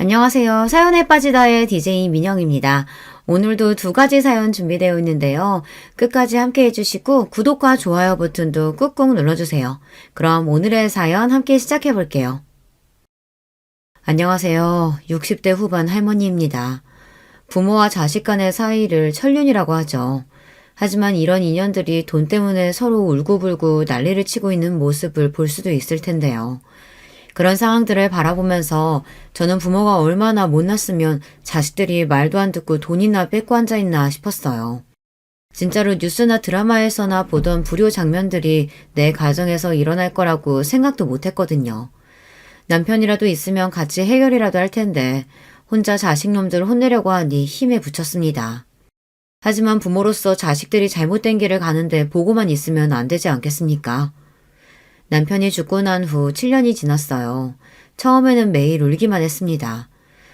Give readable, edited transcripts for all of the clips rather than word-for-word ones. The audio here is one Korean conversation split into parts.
안녕하세요. 사연에 빠지다의 DJ 민영입니다. 오늘도 두 가지 사연 준비되어 있는데요. 끝까지 함께 해주시고 구독과 좋아요 버튼도 꾹꾹 눌러주세요. 그럼 오늘의 사연 함께 시작해 볼게요. 안녕하세요. 60대 후반 할머니입니다. 부모와 자식 간의 사이를 천륜이라고 하죠. 하지만 이런 인연들이 돈 때문에 서로 울고불고 난리를 치고 있는 모습을 볼 수도 있을 텐데요. 그런 상황들을 바라보면서 저는 부모가 얼마나 못났으면 자식들이 말도 안 듣고 돈이나 뺏고 앉아있나 싶었어요. 진짜로 뉴스나 드라마에서나 보던 불효 장면들이 내 가정에서 일어날 거라고 생각도 못했거든요. 남편이라도 있으면 같이 해결이라도 할 텐데 혼자 자식놈들 혼내려고 하니 힘에 부쳤습니다. 하지만 부모로서 자식들이 잘못된 길을 가는데 보고만 있으면 안 되지 않겠습니까? 남편이 죽고 난 후 7년이 지났어요. 처음에는 매일 울기만 했습니다.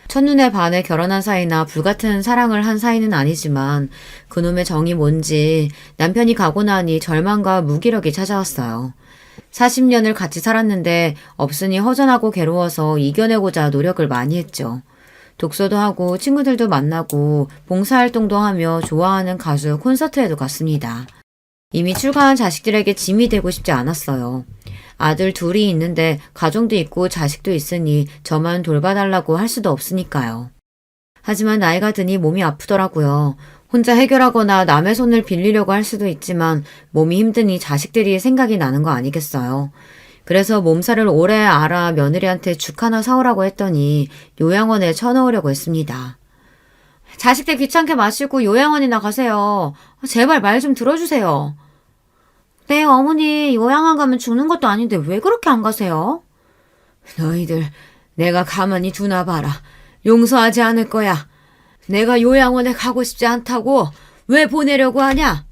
첫눈에 반해 결혼한 사이나 불같은 사랑을 한 사이는 아니지만 그놈의 정이 뭔지 남편이 가고 나니 절망과 무기력이 찾아왔어요. 40년을 같이 살았는데 없으니 허전하고 괴로워서 이겨내고자 노력을 많이 했죠. 독서도 하고 친구들도 만나고 봉사활동도 하며 좋아하는 가수 콘서트에도 갔습니다. 이미 출가한 자식들에게 짐이 되고 싶지 않았어요. 아들 둘이 있는데 가정도 있고 자식도 있으니 저만 돌봐달라고 할 수도 없으니까요. 하지만 나이가 드니 몸이 아프더라고요. 혼자 해결하거나 남의 손을 빌리려고 할 수도 있지만 몸이 힘드니 자식들이 생각이 나는 거 아니겠어요. 그래서 몸살을 오래 앓아 며느리한테 죽 하나 사오라고 했더니 요양원에 쳐넣으려고 했습니다. 자식들 귀찮게 마시고 요양원이나 가세요. 제발 말 좀 들어주세요. 네, 어머니 요양원 가면 죽는 것도 아닌데 왜 그렇게 안 가세요? 너희들 내가 가만히 두나 봐라. 용서하지 않을 거야. 내가 요양원에 가고 싶지 않다고 왜 보내려고 하냐?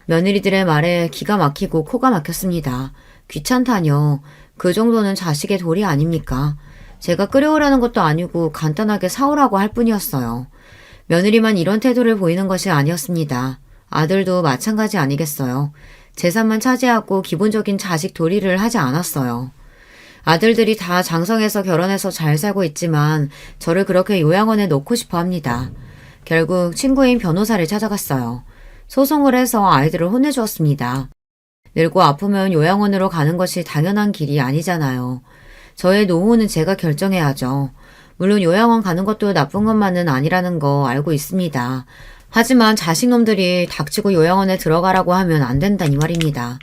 며느리들의 말에 기가 막히고 코가 막혔습니다. 귀찮다뇨. 그 정도는 자식의 도리 아닙니까? 제가 끓여오라는 것도 아니고 간단하게 사오라고 할 뿐이었어요. 며느리만 이런 태도를 보이는 것이 아니었습니다. 아들도 마찬가지 아니겠어요. 재산만 차지하고 기본적인 자식 도리를 하지 않았어요. 아들들이 다 장성해서 결혼해서 잘 살고 있지만 저를 그렇게 요양원에 놓고 싶어 합니다. 결국 친구인 변호사를 찾아갔어요. 소송을 해서 아이들을 혼내주었습니다. 늙고 아프면 요양원으로 가는 것이 당연한 길이 아니잖아요. 저의 노후는 제가 결정해야죠. 물론 요양원 가는 것도 나쁜 것만은 아니라는 거 알고 있습니다. 하지만 자식놈들이 닥치고 요양원에 들어가라고 하면 안 된다니 말입니다.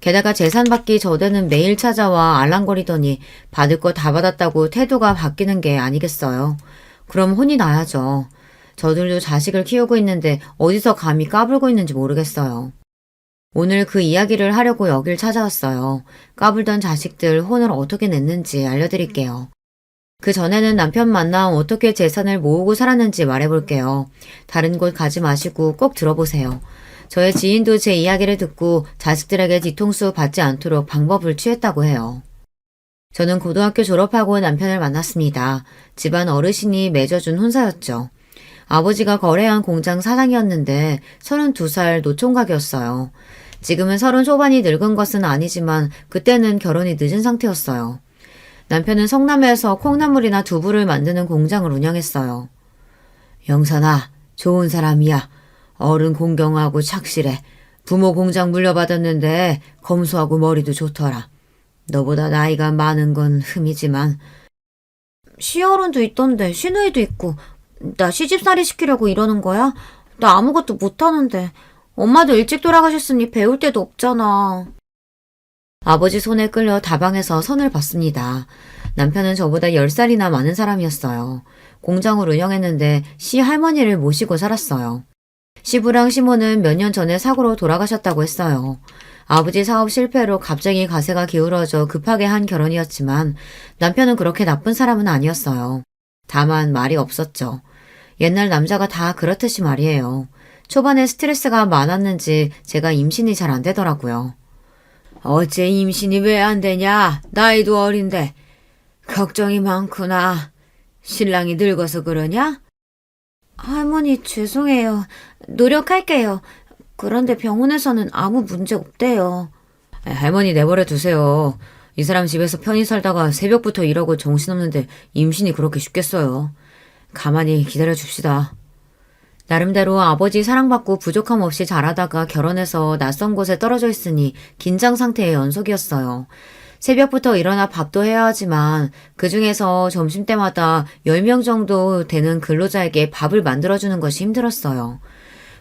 게다가 재산 받기 전에는 매일 찾아와 알랑거리더니 받을 거 다 받았다고 태도가 바뀌는 게 아니겠어요. 그럼 혼이 나야죠. 저들도 자식을 키우고 있는데 어디서 감히 까불고 있는지 모르겠어요. 오늘 그 이야기를 하려고 여길 찾아왔어요. 까불던 자식들 혼을 어떻게 냈는지 알려드릴게요. 그 전에는 남편 만나 어떻게 재산을 모으고 살았는지 말해볼게요. 다른 곳 가지 마시고 꼭 들어보세요. 저의 지인도 제 이야기를 듣고 자식들에게 뒤통수 받지 않도록 방법을 취했다고 해요. 저는 고등학교 졸업하고 남편을 만났습니다. 집안 어르신이 맺어준 혼사였죠. 아버지가 거래한 공장 사장이었는데 32살 노총각이었어요. 지금은 30 초반이 늙은 것은 아니지만 그때는 결혼이 늦은 상태였어요. 남편은 성남에서 콩나물이나 두부를 만드는 공장을 운영했어요. 영선아, 좋은 사람이야. 어른 공경하고 착실해. 부모 공장 물려받았는데 검소하고 머리도 좋더라. 너보다 나이가 많은 건 흠이지만. 시어른도 있던데 시누이도 있고. 나 시집살이 시키려고 이러는 거야? 나 아무것도 못하는데. 엄마도 일찍 돌아가셨으니 배울 데도 없잖아. 아버지 손에 끌려 다방에서 선을 봤습니다. 남편은 저보다 10살이나 많은 사람이었어요. 공장을 운영했는데 시할머니를 모시고 살았어요. 시부랑 시모는 몇 년 전에 사고로 돌아가셨다고 했어요. 아버지 사업 실패로 갑자기 가세가 기울어져 급하게 한 결혼이었지만 남편은 그렇게 나쁜 사람은 아니었어요. 다만 말이 없었죠. 옛날 남자가 다 그렇듯이 말이에요. 초반에 스트레스가 많았는지 제가 임신이 잘 안 되더라고요. 어째 임신이 왜 안 되냐? 나이도 어린데. 걱정이 많구나. 신랑이 늙어서 그러냐? 할머니 죄송해요. 노력할게요. 그런데 병원에서는 아무 문제 없대요. 할머니 내버려 두세요. 이 사람 집에서 편히 살다가 새벽부터 일하고 정신없는데 임신이 그렇게 쉽겠어요. 가만히 기다려 줍시다. 나름대로 아버지 사랑받고 부족함 없이 자라다가 결혼해서 낯선 곳에 떨어져 있으니 긴장 상태의 연속이었어요. 새벽부터 일어나 밥도 해야 하지만 그중에서 점심때마다 10명 정도 되는 근로자에게 밥을 만들어주는 것이 힘들었어요.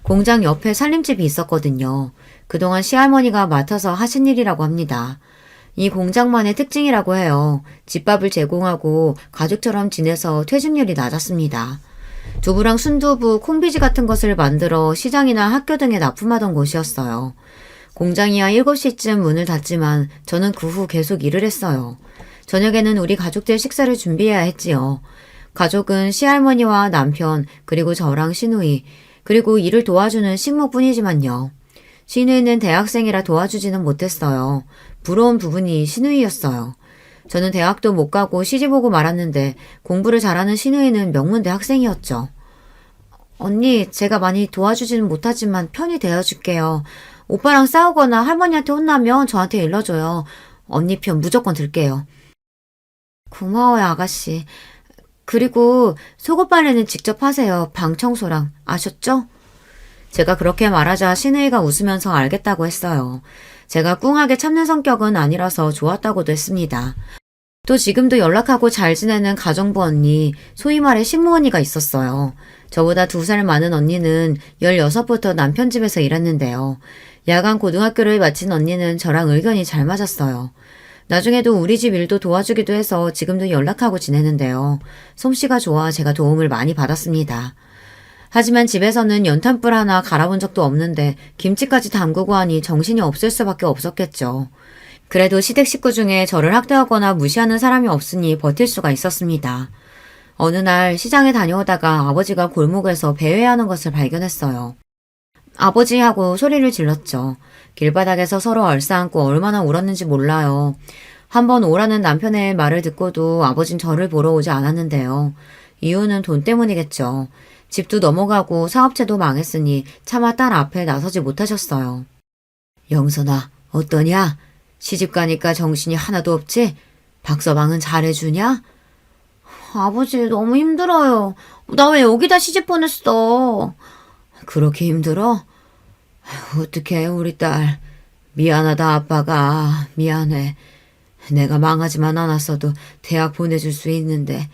공장 옆에 살림집이 있었거든요. 그동안 시할머니가 맡아서 하신 일이라고 합니다. 이 공장만의 특징이라고 해요. 집밥을 제공하고 가족처럼 지내서 퇴직률이 낮았습니다. 두부랑 순두부, 콩비지 같은 것을 만들어 시장이나 학교 등에 납품하던 곳이었어요. 공장이야 7시쯤 문을 닫지만 저는 그 후 계속 일을 했어요. 저녁에는 우리 가족들 식사를 준비해야 했지요. 가족은 시할머니와 남편, 그리고 저랑 시누이, 그리고 일을 도와주는 식모뿐이지만요. 시누이는 대학생이라 도와주지는 못했어요. 부러운 부분이 시누이였어요. 저는 대학도 못 가고 시집 오고 말았는데 공부를 잘하는 시누이는 명문대 학생이었죠. 언니, 제가 많이 도와주지는 못하지만 편히 대해줄게요. 오빠랑 싸우거나 할머니한테 혼나면 저한테 일러줘요. 언니 편 무조건 들게요. 고마워요, 아가씨. 그리고 속옷 빨래는 직접 하세요. 방 청소랑. 아셨죠? 제가 그렇게 말하자 시누이가 웃으면서 알겠다고 했어요. 제가 꿍하게 참는 성격은 아니라서 좋았다고도 했습니다. 또 지금도 연락하고 잘 지내는 가정부 언니, 소위 말해 식모 언니가 있었어요. 저보다 2살 많은 언니는 16부터 남편 집에서 일했는데요. 야간 고등학교를 마친 언니는 저랑 의견이 잘 맞았어요. 나중에도 우리 집 일도 도와주기도 해서 지금도 연락하고 지내는데요. 솜씨가 좋아 제가 도움을 많이 받았습니다. 하지만 집에서는 연탄불 하나 갈아본 적도 없는데 김치까지 담그고 하니 정신이 없을 수밖에 없었겠죠. 그래도 시댁 식구 중에 저를 학대하거나 무시하는 사람이 없으니 버틸 수가 있었습니다. 어느 날 시장에 다녀오다가 아버지가 골목에서 배회하는 것을 발견했어요. 아버지 하고 소리를 질렀죠. 길바닥에서 서로 얼싸안고 얼마나 울었는지 몰라요. 한번 오라는 남편의 말을 듣고도 아버진 저를 보러 오지 않았는데요. 이유는 돈 때문이겠죠. 집도 넘어가고 사업체도 망했으니 차마 딸 앞에 나서지 못하셨어요. 영선아, 어떠냐? 시집 가니까 정신이 하나도 없지? 박서방은 잘해주냐? 아버지, 너무 힘들어요. 나 왜 여기다 시집 보냈어? 그렇게 힘들어? 어떡해, 우리 딸. 미안하다, 아빠가. 미안해. 내가 망하지만 않았어도 대학 보내줄 수 있는데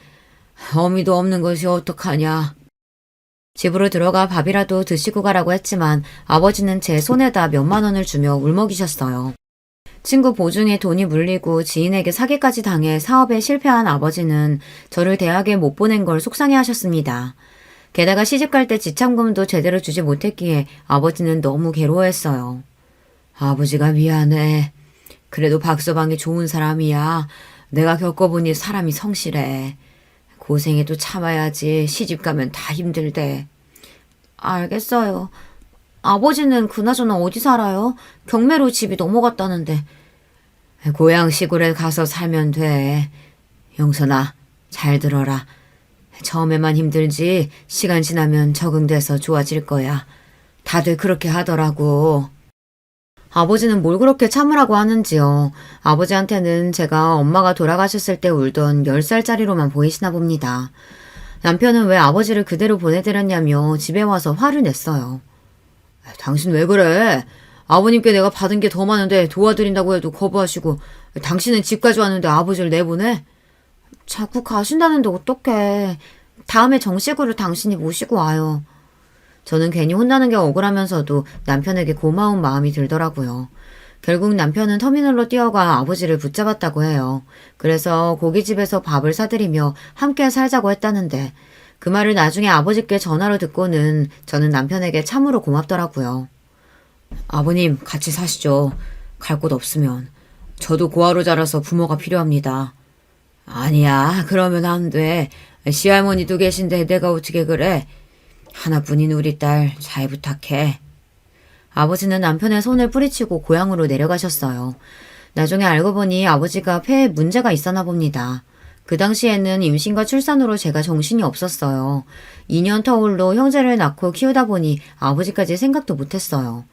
어미도 없는 것이 어떡하냐. 집으로 들어가 밥이라도 드시고 가라고 했지만 아버지는 제 손에다 몇만 원을 주며 울먹이셨어요. 친구 보증에 돈이 물리고 지인에게 사기까지 당해 사업에 실패한 아버지는 저를 대학에 못 보낸 걸 속상해하셨습니다. 게다가 시집갈 때 지참금도 제대로 주지 못했기에 아버지는 너무 괴로워했어요. 아버지가 미안해. 그래도 박서방이 좋은 사람이야. 내가 겪어보니 사람이 성실해. 고생해도 참아야지. 시집 가면 다 힘들대. 알겠어요. 아버지는 그나저나 어디 살아요? 경매로 집이 넘어갔다는데. 고향 시골에 가서 살면 돼. 영선아, 잘 들어라. 처음에만 힘들지 시간 지나면 적응돼서 좋아질 거야. 다들 그렇게 하더라고. 아버지는 뭘 그렇게 참으라고 하는지요. 아버지한테는 제가 엄마가 돌아가셨을 때 울던 10살짜리로만 보이시나 봅니다. 남편은 왜 아버지를 그대로 보내드렸냐며 집에 와서 화를 냈어요. 당신 왜 그래? 아버님께 내가 받은 게 더 많은데 도와드린다고 해도 거부하시고 당신은 집까지 왔는데 아버지를 내보내? 자꾸 가신다는데 어떡해. 다음에 정식으로 당신이 모시고 와요. 저는 괜히 혼나는 게 억울하면서도 남편에게 고마운 마음이 들더라고요. 결국 남편은 터미널로 뛰어가 아버지를 붙잡았다고 해요. 그래서 고깃집에서 밥을 사드리며 함께 살자고 했다는데 그 말을 나중에 아버지께 전화로 듣고는 저는 남편에게 참으로 고맙더라고요. 아버님, 같이 사시죠. 갈 곳 없으면. 저도 고아로 자라서 부모가 필요합니다. 아니야, 그러면 안 돼. 시할머니도 계신데 내가 어떻게 그래? 하나뿐인 우리 딸 잘 부탁해. 아버지는 남편의 손을 뿌리치고 고향으로 내려가셨어요. 나중에 알고 보니 아버지가 폐에 문제가 있었나 봅니다. 그 당시에는 임신과 출산으로 제가 정신이 없었어요. 2년 터울로 형제를 낳고 키우다 보니 아버지까지 생각도 못했어요.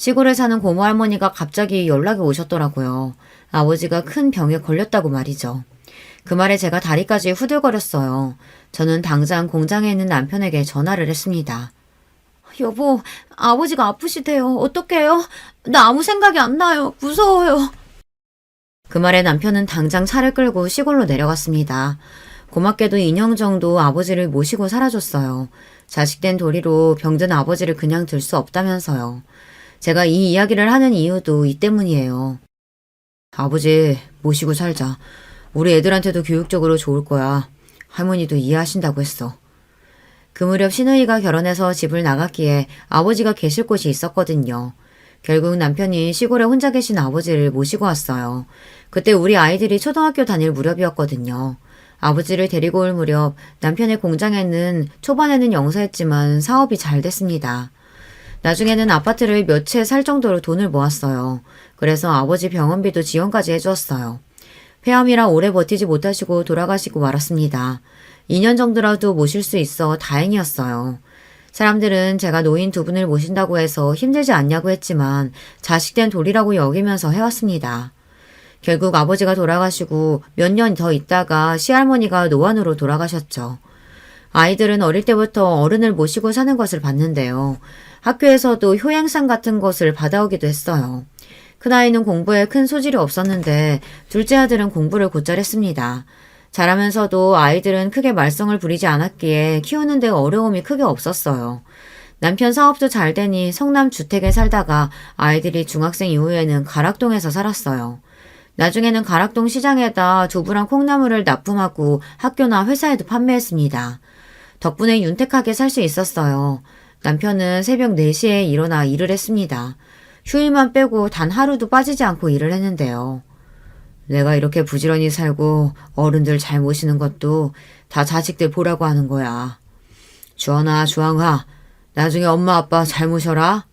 시골에 사는 고모 할머니가 갑자기 연락이 오셨더라고요. 아버지가 큰 병에 걸렸다고 말이죠. 그 말에 제가 다리까지 후들거렸어요. 저는 당장 공장에 있는 남편에게 전화를 했습니다. 여보, 아버지가 아프시대요. 어떡해요? 나 아무 생각이 안 나요. 무서워요. 그 말에 남편은 당장 차를 끌고 시골로 내려갔습니다. 고맙게도 2년 정도 아버지를 모시고 살아줬어요. 자식된 도리로 병든 아버지를 그냥 둘 수 없다면서요. 제가 이 이야기를 하는 이유도 이 때문이에요. 아버지 모시고 살자. 우리 애들한테도 교육적으로 좋을 거야. 할머니도 이해하신다고 했어. 그 무렵 시누이가 결혼해서 집을 나갔기에 아버지가 계실 곳이 있었거든요. 결국 남편이 시골에 혼자 계신 아버지를 모시고 왔어요. 그때 우리 아이들이 초등학교 다닐 무렵이었거든요. 아버지를 데리고 올 무렵 남편의 공장에는 초반에는 영세했지만 사업이 잘 됐습니다. 나중에는 아파트를 몇 채 살 정도로 돈을 모았어요. 그래서 아버지 병원비도 지원까지 해주었어요. 폐암이라 오래 버티지 못하시고 돌아가시고 말았습니다. 2년 정도라도 모실 수 있어 다행이었어요. 사람들은 제가 노인 두 분을 모신다고 해서 힘들지 않냐고 했지만 자식된 도리라고 여기면서 해왔습니다. 결국 아버지가 돌아가시고 몇 년 더 있다가 시할머니가 노안으로 돌아가셨죠. 아이들은 어릴 때부터 어른을 모시고 사는 것을 봤는데요. 학교에서도 효행상 같은 것을 받아오기도 했어요. 큰아이는 공부에 큰 소질이 없었는데 둘째 아들은 공부를 곧잘 했습니다. 자라면서도 아이들은 크게 말썽을 부리지 않았기에 키우는 데 어려움이 크게 없었어요. 남편 사업도 잘 되니 성남 주택에 살다가 아이들이 중학생 이후에는 가락동에서 살았어요. 나중에는 가락동 시장에다 두부랑 콩나물을 납품하고 학교나 회사에도 판매했습니다. 덕분에 윤택하게 살 수 있었어요. 남편은 새벽 4시에 일어나 일을 했습니다. 휴일만 빼고 단 하루도 빠지지 않고 일을 했는데요. 내가 이렇게 부지런히 살고 어른들 잘 모시는 것도 다 자식들 보라고 하는 거야. 주원아, 주황아, 나중에 엄마 아빠 잘 모셔라.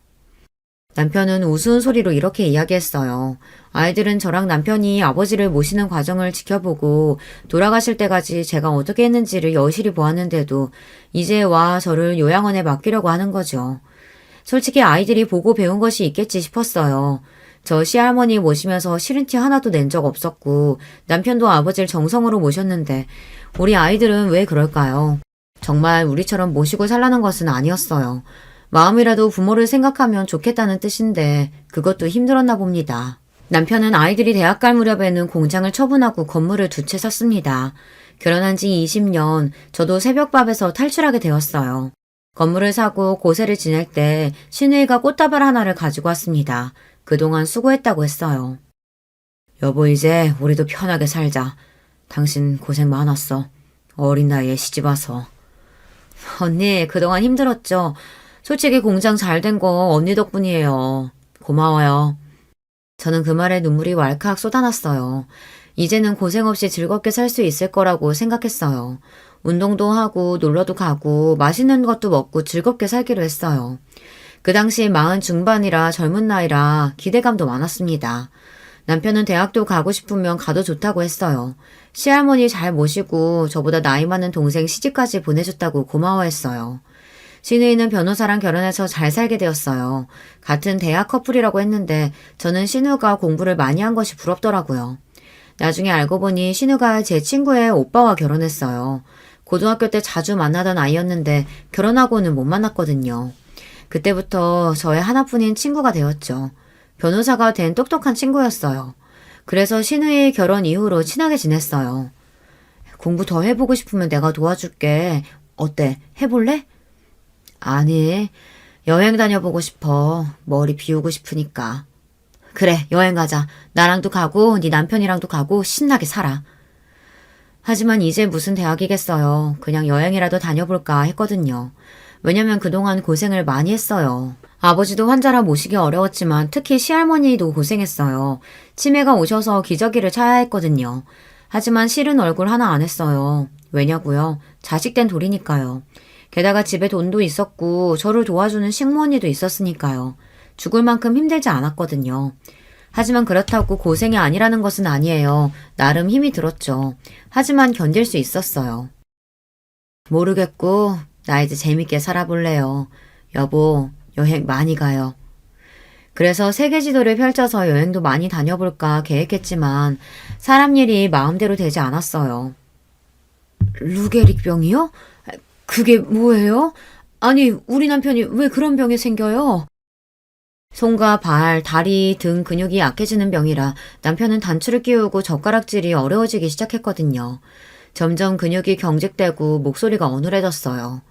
남편은 우스운 소리로 이렇게 이야기했어요. 아이들은 저랑 남편이 아버지를 모시는 과정을 지켜보고 돌아가실 때까지 제가 어떻게 했는지를 여실히 보았는데도 이제 와 저를 요양원에 맡기려고 하는 거죠. 솔직히 아이들이 보고 배운 것이 있겠지 싶었어요. 저 시할머니 모시면서 싫은 티 하나도 낸 적 없었고 남편도 아버지를 정성으로 모셨는데 우리 아이들은 왜 그럴까요? 정말 우리처럼 모시고 살라는 것은 아니었어요. 마음이라도 부모를 생각하면 좋겠다는 뜻인데 그것도 힘들었나 봅니다. 남편은 아이들이 대학 갈 무렵에는 공장을 처분하고 건물을 두 채 샀습니다. 결혼한 지 20년, 저도 새벽밥에서 탈출하게 되었어요. 건물을 사고 고세를 지낼 때 시누이가 꽃다발 하나를 가지고 왔습니다. 그동안 수고했다고 했어요. 여보 이제 우리도 편하게 살자. 당신 고생 많았어. 어린 나이에 시집 와서. 언니 그동안 힘들었죠. 솔직히 공장 잘 된 거 언니 덕분이에요. 고마워요. 저는 그 말에 눈물이 왈칵 쏟아났어요. 이제는 고생 없이 즐겁게 살 수 있을 거라고 생각했어요. 운동도 하고 놀러도 가고 맛있는 것도 먹고 즐겁게 살기로 했어요. 그 당시 40 중반이라 젊은 나이라 기대감도 많았습니다. 남편은 대학도 가고 싶으면 가도 좋다고 했어요. 시할머니 잘 모시고 저보다 나이 많은 동생 시집까지 보내줬다고 고마워했어요. 시누이는 변호사랑 결혼해서 잘 살게 되었어요. 같은 대학 커플이라고 했는데 저는 신우가 공부를 많이 한 것이 부럽더라고요. 나중에 알고 보니 신우가 제 친구의 오빠와 결혼했어요. 고등학교 때 자주 만나던 아이였는데 결혼하고는 못 만났거든요. 그때부터 저의 하나뿐인 친구가 되었죠. 변호사가 된 똑똑한 친구였어요. 그래서 신우의 결혼 이후로 친하게 지냈어요. 공부 더 해보고 싶으면 내가 도와줄게. 어때? 해볼래? 아니, 여행 다녀보고 싶어. 머리 비우고 싶으니까. 그래, 여행 가자. 나랑도 가고 네 남편이랑도 가고 신나게 살아. 하지만 이제 무슨 대학이겠어요. 그냥 여행이라도 다녀볼까 했거든요. 왜냐면 그동안 고생을 많이 했어요. 아버지도 환자라 모시기 어려웠지만 특히 시할머니도 고생했어요. 치매가 오셔서 기저귀를 차야 했거든요. 하지만 싫은 얼굴 하나 안 했어요. 왜냐고요? 자식된 돌이니까요. 게다가 집에 돈도 있었고 저를 도와주는 식모언니도 있었으니까요. 죽을 만큼 힘들지 않았거든요. 하지만 그렇다고 고생이 아니라는 것은 아니에요. 나름 힘이 들었죠. 하지만 견딜 수 있었어요. 모르겠고 나 이제 재밌게 살아볼래요. 여보, 여행 많이 가요. 그래서 세계 지도를 펼쳐서 여행도 많이 다녀볼까 계획했지만 사람 일이 마음대로 되지 않았어요. 루게릭병이요? 그게 뭐예요? 아니, 우리 남편이 왜 그런 병이 생겨요? 손과 발, 다리 등 근육이 약해지는 병이라 남편은 단추를 끼우고 젓가락질이 어려워지기 시작했거든요. 점점 근육이 경직되고 목소리가 어눌해졌어요.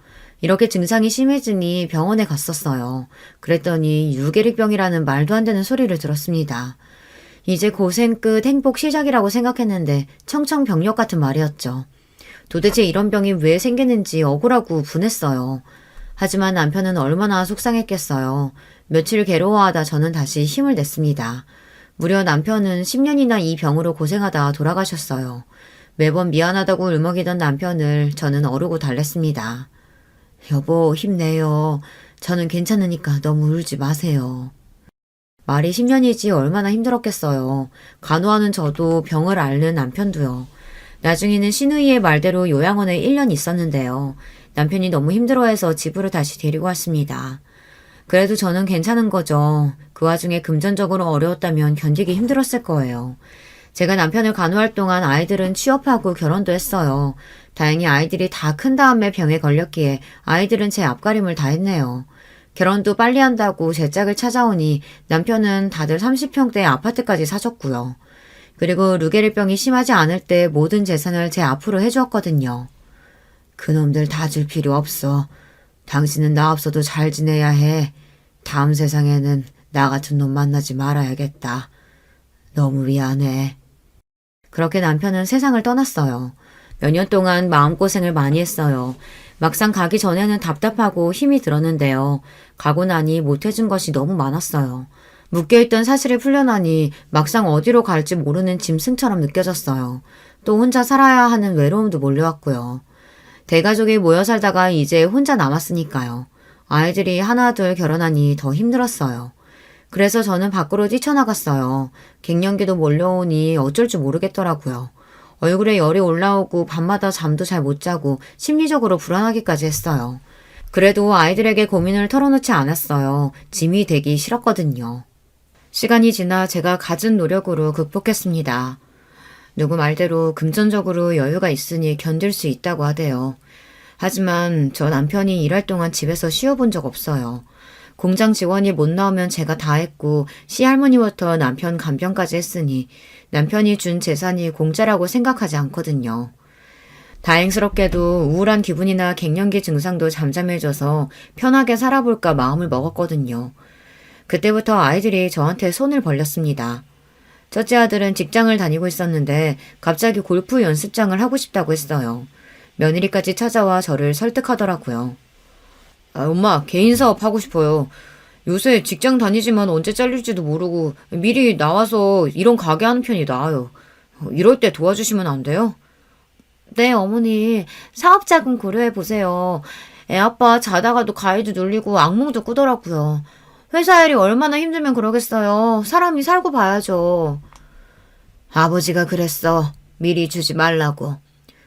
이렇게 증상이 심해지니 병원에 갔었어요. 그랬더니 유게릭병이라는 말도 안 되는 소리를 들었습니다. 이제 고생 끝 행복 시작이라고 생각했는데 청천벽력 같은 말이었죠. 도대체 이런 병이 왜 생기는지 억울하고 분했어요. 하지만 남편은 얼마나 속상했겠어요. 며칠 괴로워하다 저는 다시 힘을 냈습니다. 무려 남편은 10년이나 이 병으로 고생하다 돌아가셨어요. 매번 미안하다고 울먹이던 남편을 저는 어르고 달랬습니다. 여보, 힘내요. 저는 괜찮으니까 너무 울지 마세요. 말이 10년이지 얼마나 힘들었겠어요. 간호하는 저도 병을 앓는 남편도요. 나중에는 시누이의 말대로 요양원에 1년 있었는데요. 남편이 너무 힘들어해서 집으로 다시 데리고 왔습니다. 그래도 저는 괜찮은 거죠. 그 와중에 금전적으로 어려웠다면 견디기 힘들었을 거예요. 제가 남편을 간호할 동안 아이들은 취업하고 결혼도 했어요. 다행히 아이들이 다 큰 다음에 병에 걸렸기에 아이들은 제 앞가림을 다 했네요. 결혼도 빨리 한다고 제 짝을 찾아오니 남편은 다들 30평대 아파트까지 사줬고요. 그리고 루게릭병이 심하지 않을 때 모든 재산을 제 앞으로 해주었거든요. 그놈들 다 줄 필요 없어. 당신은 나 없어도 잘 지내야 해. 다음 세상에는 나 같은 놈 만나지 말아야겠다. 너무 미안해. 그렇게 남편은 세상을 떠났어요. 몇 년 동안 마음고생을 많이 했어요. 막상 가기 전에는 답답하고 힘이 들었는데요. 가고 나니 못해준 것이 너무 많았어요. 묶여있던 사실을 풀려나니 막상 어디로 갈지 모르는 짐승처럼 느껴졌어요. 또 혼자 살아야 하는 외로움도 몰려왔고요. 대가족이 모여 살다가 이제 혼자 남았으니까요. 아이들이 하나 둘 결혼하니 더 힘들었어요. 그래서 저는 밖으로 뛰쳐나갔어요. 갱년기도 몰려오니 어쩔 줄 모르겠더라고요. 얼굴에 열이 올라오고 밤마다 잠도 잘 못 자고 심리적으로 불안하기까지 했어요. 그래도 아이들에게 고민을 털어놓지 않았어요. 짐이 되기 싫었거든요. 시간이 지나 제가 갖은 노력으로 극복했습니다. 누구 말대로 금전적으로 여유가 있으니 견딜 수 있다고 하대요. 하지만 저 남편이 일할 동안 집에서 쉬어본 적 없어요. 공장 지원이 못 나오면 제가 다 했고 시할머니부터 남편 간병까지 했으니 남편이 준 재산이 공짜라고 생각하지 않거든요. 다행스럽게도 우울한 기분이나 갱년기 증상도 잠잠해져서 편하게 살아볼까 마음을 먹었거든요. 그때부터 아이들이 저한테 손을 벌렸습니다. 첫째 아들은 직장을 다니고 있었는데 갑자기 골프 연습장을 하고 싶다고 했어요. 며느리까지 찾아와 저를 설득하더라고요. 엄마, 개인 사업 하고 싶어요. 요새 직장 다니지만 언제 잘릴지도 모르고 미리 나와서 이런 가게 하는 편이 나아요. 이럴 때 도와주시면 안 돼요? 네, 어머니. 사업 자금 고려해 보세요. 애 아빠 자다가도 가위도 눌리고 악몽도 꾸더라고요. 회사 일이 얼마나 힘들면 그러겠어요. 사람이 살고 봐야죠. 아버지가 그랬어. 미리 주지 말라고.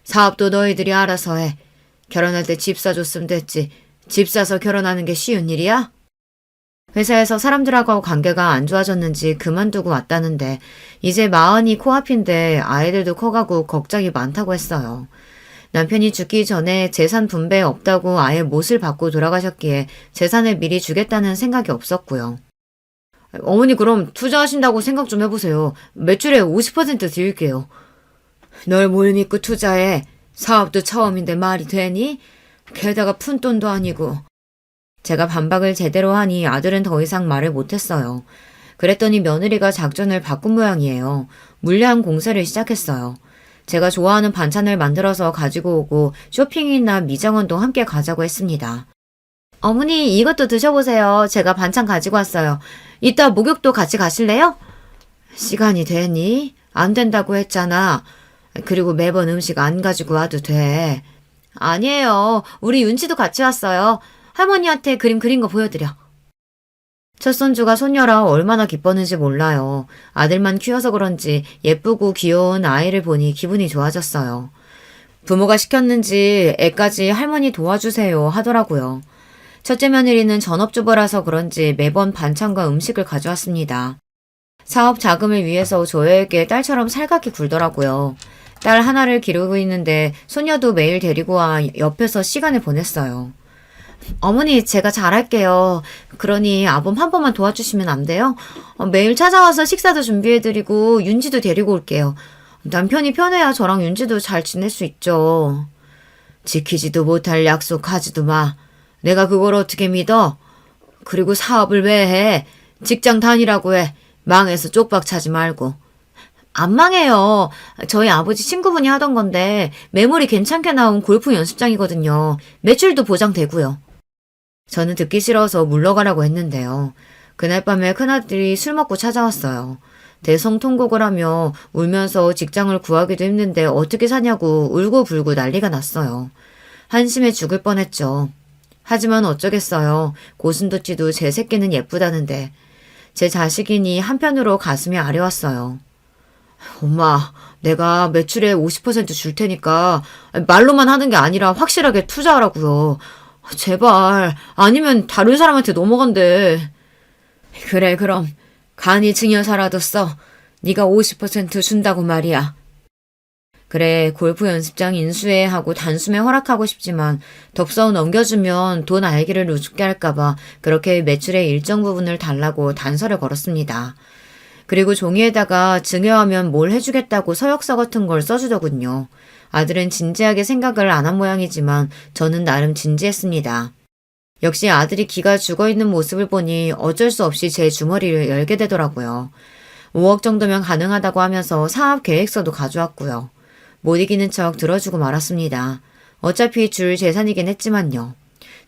사업도 너희들이 알아서 해. 결혼할 때 집 사줬으면 됐지. 집 사서 결혼하는 게 쉬운 일이야? 회사에서 사람들하고 관계가 안 좋아졌는지 그만두고 왔다는데 이제 마흔이 코앞인데 아이들도 커가고 걱정이 많다고 했어요. 남편이 죽기 전에 재산 분배 없다고 아예 못을 받고 돌아가셨기에 재산을 미리 주겠다는 생각이 없었고요. 어머니 그럼 투자하신다고 생각 좀 해보세요. 매출의 50% 드릴게요. 널 뭘 믿고 투자해. 사업도 처음인데 말이 되니? 게다가 푼돈도 아니고. 제가 반박을 제대로 하니 아들은 더 이상 말을 못했어요. 그랬더니 며느리가 작전을 바꾼 모양이에요. 물량 공세를 시작했어요. 제가 좋아하는 반찬을 만들어서 가지고 오고 쇼핑이나 미장원도 함께 가자고 했습니다. 어머니 이것도 드셔보세요. 제가 반찬 가지고 왔어요. 이따 목욕도 같이 가실래요? 시간이 되니? 안 된다고 했잖아. 그리고 매번 음식 안 가지고 와도 돼. 아니에요. 우리 윤치도 같이 왔어요. 할머니한테 그림 그린 거 보여드려. 첫 손주가 손녀라 얼마나 기뻤는지 몰라요. 아들만 키워서 그런지 예쁘고 귀여운 아이를 보니 기분이 좋아졌어요. 부모가 시켰는지 애까지 할머니 도와주세요 하더라고요. 첫째 며느리는 전업주부라서 그런지 매번 반찬과 음식을 가져왔습니다. 사업 자금을 위해서 저에게 딸처럼 살갑게 굴더라고요. 딸 하나를 기르고 있는데 소녀도 매일 데리고 와 옆에서 시간을 보냈어요. 어머니, 제가 잘할게요. 그러니 아범 한 번만 도와주시면 안 돼요? 매일 찾아와서 식사도 준비해드리고 윤지도 데리고 올게요. 남편이 편해야 저랑 윤지도 잘 지낼 수 있죠. 지키지도 못할 약속 하지도 마. 내가 그걸 어떻게 믿어? 그리고 사업을 왜 해? 직장 다니라고 해. 망해서 쪽박 차지 말고. 안 망해요. 저희 아버지 친구분이 하던 건데 매물이 괜찮게 나온 골프 연습장이거든요. 매출도 보장되고요. 저는 듣기 싫어서 물러가라고 했는데요. 그날 밤에 큰아들이 술 먹고 찾아왔어요. 대성통곡을 하며 울면서 직장을 구하기도 힘든데 어떻게 사냐고 울고불고 난리가 났어요. 한심해 죽을 뻔했죠. 하지만 어쩌겠어요. 고슴도치도 제 새끼는 예쁘다는데. 제 자식이니 한편으로 가슴이 아려왔어요. 엄마, 내가 매출의 50% 줄 테니까 말로만 하는 게 아니라 확실하게 투자하라고요. 제발, 아니면 다른 사람한테 넘어간대. 그래, 그럼 간이 증여사라도 써. 네가 50% 준다고 말이야. 그래, 골프 연습장 인수해 하고 단숨에 허락하고 싶지만 덥석 넘겨주면 돈 알기를 우습게 할까봐 그렇게 매출의 일정 부분을 달라고 단서를 걸었습니다. 그리고 종이에다가 증여하면 뭘 해주겠다고 서약서 같은 걸 써주더군요. 아들은 진지하게 생각을 안 한 모양이지만 저는 나름 진지했습니다. 역시 아들이 기가 죽어있는 모습을 보니 어쩔 수 없이 제 주머니를 열게 되더라고요. 5억 정도면 가능하다고 하면서 사업 계획서도 가져왔고요. 못 이기는 척 들어주고 말았습니다. 어차피 줄 재산이긴 했지만요.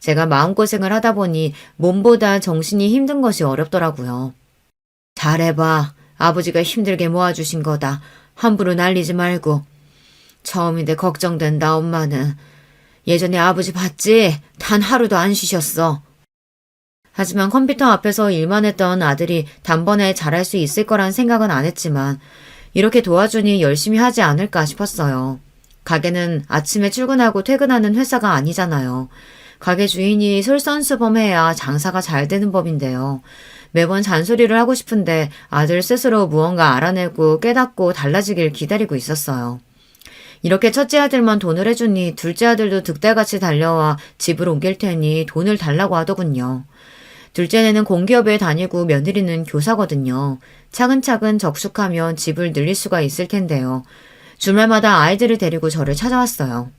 제가 마음고생을 하다 보니 몸보다 정신이 힘든 것이 어렵더라고요. 잘해봐. 아버지가 힘들게 모아주신 거다. 함부로 날리지 말고. 처음인데 걱정된다, 엄마는. 예전에 아버지 봤지? 단 하루도 안 쉬셨어. 하지만 컴퓨터 앞에서 일만 했던 아들이 단번에 잘할 수 있을 거란 생각은 안 했지만 이렇게 도와주니 열심히 하지 않을까 싶었어요. 가게는 아침에 출근하고 퇴근하는 회사가 아니잖아요. 가게 주인이 솔선수범해야 장사가 잘 되는 법인데요. 매번 잔소리를 하고 싶은데 아들 스스로 무언가 알아내고 깨닫고 달라지길 기다리고 있었어요. 이렇게 첫째 아들만 돈을 해주니 둘째 아들도 득달같이 달려와 집을 옮길 테니 돈을 달라고 하더군요. 둘째는 공기업에 다니고 며느리는 교사거든요. 차근차근 적숙하면 집을 늘릴 수가 있을 텐데요. 주말마다 아이들을 데리고 저를 찾아왔어요.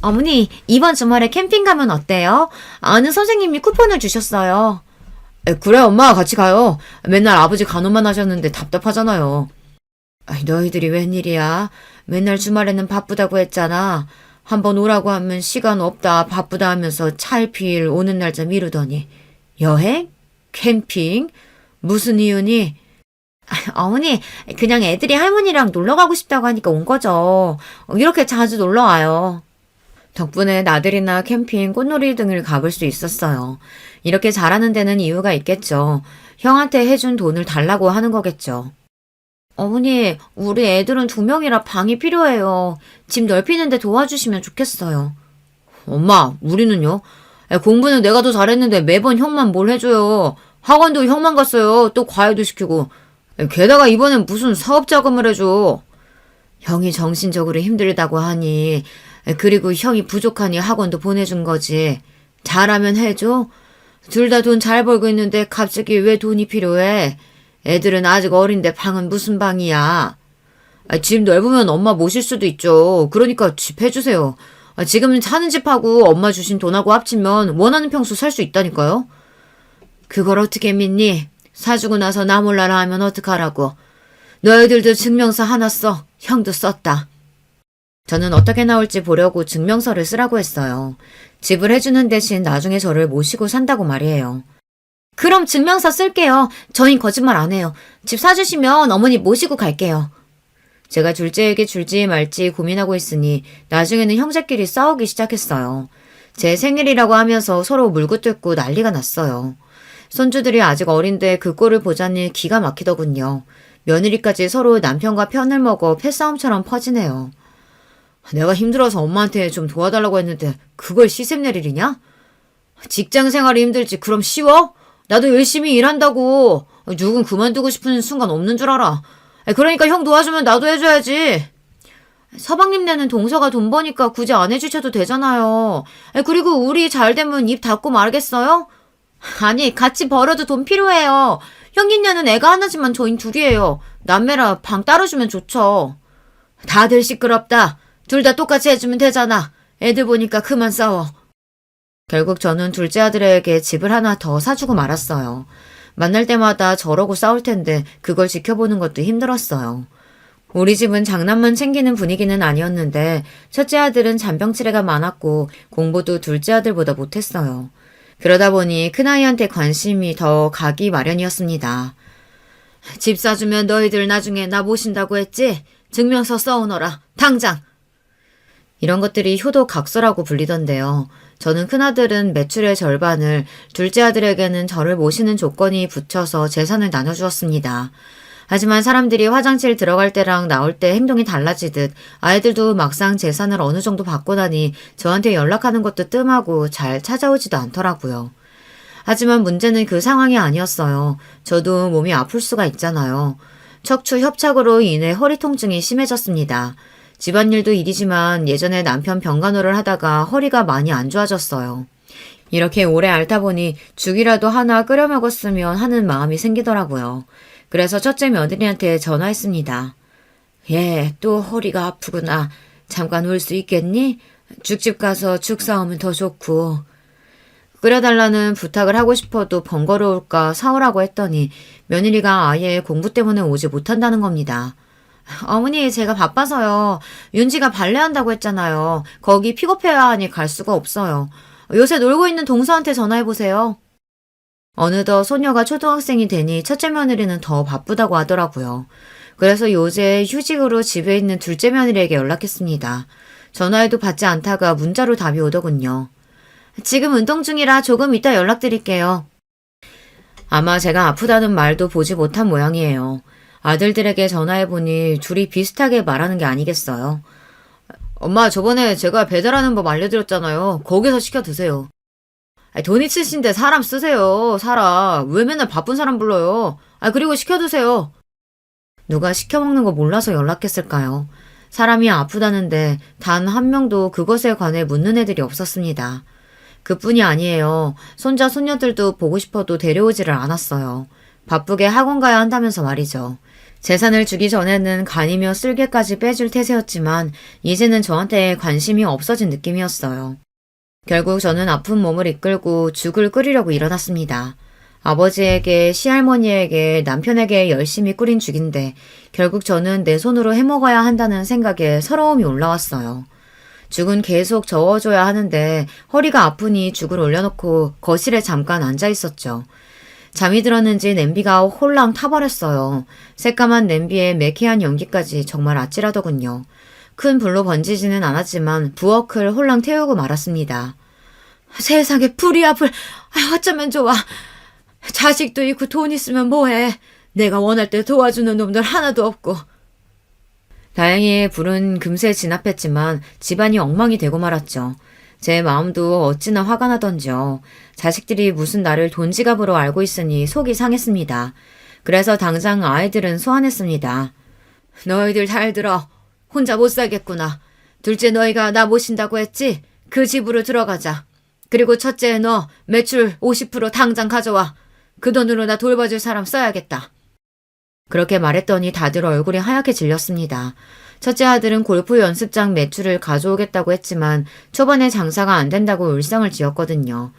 어머니, 이번 주말에 캠핑 가면 어때요? 아는 선생님이 쿠폰을 주셨어요. 그래, 엄마 같이 가요. 맨날 아버지 간호만 하셨는데 답답하잖아요. 너희들이 웬일이야? 맨날 주말에는 바쁘다고 했잖아. 한번 오라고 하면 시간 없다 바쁘다 하면서 차일피일 오는 날짜 미루더니. 여행? 캠핑? 무슨 이유니? 어머니, 그냥 애들이 할머니랑 놀러 가고 싶다고 하니까 온 거죠. 이렇게 자주 놀러 와요. 덕분에 나들이나 캠핑, 꽃놀이 등을 가볼 수 있었어요. 이렇게 잘하는 데는 이유가 있겠죠. 형한테 해준 돈을 달라고 하는 거겠죠. 어머니, 우리 애들은 2명이라 방이 필요해요. 집 넓히는데 도와주시면 좋겠어요. 엄마, 우리는요? 공부는 내가 더 잘했는데 매번 형만 뭘 해줘요. 학원도 형만 갔어요. 또 과외도 시키고. 게다가 이번엔 무슨 사업 자금을 해줘. 형이 정신적으로 힘들다고 하니, 그리고 형이 부족하니 학원도 보내준 거지. 잘하면 해줘. 둘 다 돈 잘 벌고 있는데 갑자기 왜 돈이 필요해? 애들은 아직 어린데 방은 무슨 방이야. 집 넓으면 엄마 모실 수도 있죠. 그러니까 집 해주세요. 지금 사는 집하고 엄마 주신 돈하고 합치면 원하는 평수 살 수 있다니까요. 그걸 어떻게 믿니? 사주고 나서 나 몰라라 하면 어떡하라고. 너희들도 증명서 하나 써. 형도 썼다. 저는 어떻게 나올지 보려고 증명서를 쓰라고 했어요. 집을 해주는 대신 나중에 저를 모시고 산다고 말이에요. 그럼 증명서 쓸게요. 저희 거짓말 안 해요. 집 사주시면 어머니 모시고 갈게요. 제가 둘째에게 줄지 말지 고민하고 있으니 나중에는 형제끼리 싸우기 시작했어요. 제 생일이라고 하면서 서로 물고 뜯고 난리가 났어요. 손주들이 아직 어린데 그 꼴을 보자니 기가 막히더군요. 며느리까지 서로 남편과 편을 먹어 패싸움처럼 퍼지네요. 내가 힘들어서 엄마한테 좀 도와달라고 했는데 그걸 시샘 내리냐? 직장 생활이 힘들지 그럼 쉬워? 나도 열심히 일한다고. 누군 그만두고 싶은 순간 없는 줄 알아. 그러니까 형 도와주면 나도 해줘야지. 서방님네는 동서가 돈 버니까 굳이 안 해주셔도 되잖아요. 그리고 우리 잘 되면 입 닫고 말겠어요? 아니 같이 벌어도 돈 필요해요. 형님네는 애가 하나지만 저희 둘이에요. 남매라 방 따로 주면 좋죠. 다들 시끄럽다. 둘 다 똑같이 해주면 되잖아. 애들 보니까 그만 싸워. 결국 저는 둘째 아들에게 집을 하나 더 사주고 말았어요. 만날 때마다 저러고 싸울 텐데 그걸 지켜보는 것도 힘들었어요. 우리 집은 장난만 챙기는 분위기는 아니었는데 첫째 아들은 잔병치레가 많았고 공부도 둘째 아들보다 못했어요. 그러다 보니 큰아이한테 관심이 더 가기 마련이었습니다. 집 사주면 너희들 나중에 나 모신다고 했지? 증명서 써오너라. 당장! 이런 것들이 효도각서라고 불리던데요. 저는 큰아들은 매출의 절반을, 둘째 아들에게는 저를 모시는 조건이 붙여서 재산을 나눠주었습니다. 하지만 사람들이 화장실 들어갈 때랑 나올 때 행동이 달라지듯 아이들도 막상 재산을 어느 정도 받고 나니 저한테 연락하는 것도 뜸하고 잘 찾아오지도 않더라고요. 하지만 문제는 그 상황이 아니었어요. 저도 몸이 아플 수가 있잖아요. 척추 협착으로 인해 허리 통증이 심해졌습니다. 집안일도 일이지만 예전에 남편 병간호를 하다가 허리가 많이 안 좋아졌어요. 이렇게 오래 앓다 보니 죽이라도 하나 끓여 먹었으면 하는 마음이 생기더라고요. 그래서 첫째 며느리한테 전화했습니다. 예, 또 허리가 아프구나. 잠깐 올 수 있겠니? 죽집 가서 죽 사오면 더 좋고. 끓여달라는 부탁을 하고 싶어도 번거로울까 사오라고 했더니 며느리가 아예 공부 때문에 오지 못한다는 겁니다. 어머니, 제가 바빠서요. 윤지가 발레한다고 했잖아요. 거기 픽업해야 하니 갈 수가 없어요. 요새 놀고 있는 동서한테 전화해보세요. 어느덧 소녀가 초등학생이 되니 첫째 며느리는 더 바쁘다고 하더라고요. 그래서 요새 휴직으로 집에 있는 둘째 며느리에게 연락했습니다. 전화해도 받지 않다가 문자로 답이 오더군요. 지금 운동 중이라 조금 이따 연락드릴게요. 아마 제가 아프다는 말도 보지 못한 모양이에요. 아들들에게 전화해보니 둘이 비슷하게 말하는 게 아니겠어요. 엄마, 저번에 제가 배달하는 법 알려드렸잖아요. 거기서 시켜 드세요. 돈 있으신데 사람 쓰세요. 사람. 왜 맨날 바쁜 사람 불러요? 그리고 시켜 드세요. 누가 시켜 먹는 거 몰라서 연락했을까요? 사람이 아프다는데 단 한 명도 그것에 관해 묻는 애들이 없었습니다. 그뿐이 아니에요. 손자 손녀들도 보고 싶어도 데려오지를 않았어요. 바쁘게 학원 가야 한다면서 말이죠. 재산을 주기 전에는 간이며 쓸개까지 빼줄 태세였지만 이제는 저한테 관심이 없어진 느낌이었어요. 결국 저는 아픈 몸을 이끌고 죽을 끓이려고 일어났습니다. 아버지에게, 시할머니에게, 남편에게 열심히 끓인 죽인데 결국 저는 내 손으로 해먹어야 한다는 생각에 서러움이 올라왔어요. 죽은 계속 저어줘야 하는데 허리가 아프니 죽을 올려놓고 거실에 잠깐 앉아 있었죠. 잠이 들었는지 냄비가 홀랑 타버렸어요. 새까만 냄비에 매캐한 연기까지 정말 아찔하더군요. 큰 불로 번지지는 않았지만 부엌을 홀랑 태우고 말았습니다. 세상에 불이 앞을 어쩌면 좋아. 자식도 있고 돈 있으면 뭐해. 내가 원할 때 도와주는 놈들 하나도 없고. 다행히 불은 금세 진압했지만 집안이 엉망이 되고 말았죠. 제 마음도 어찌나 화가 나던지요. 자식들이 무슨 나를 돈지갑으로 알고 있으니 속이 상했습니다. 그래서 당장 아이들은 소환했습니다. 너희들 잘 들어. 혼자 못 살겠구나. 둘째 너희가 나 모신다고 했지? 그 집으로 들어가자. 그리고 첫째 너 매출 50% 당장 가져와. 그 돈으로 나 돌봐줄 사람 써야겠다. 그렇게 말했더니 다들 얼굴이 하얗게 질렸습니다. 첫째 아들은 골프 연습장 매출을 가져오겠다고 했지만 초반에 장사가 안 된다고 울상을 지었거든요.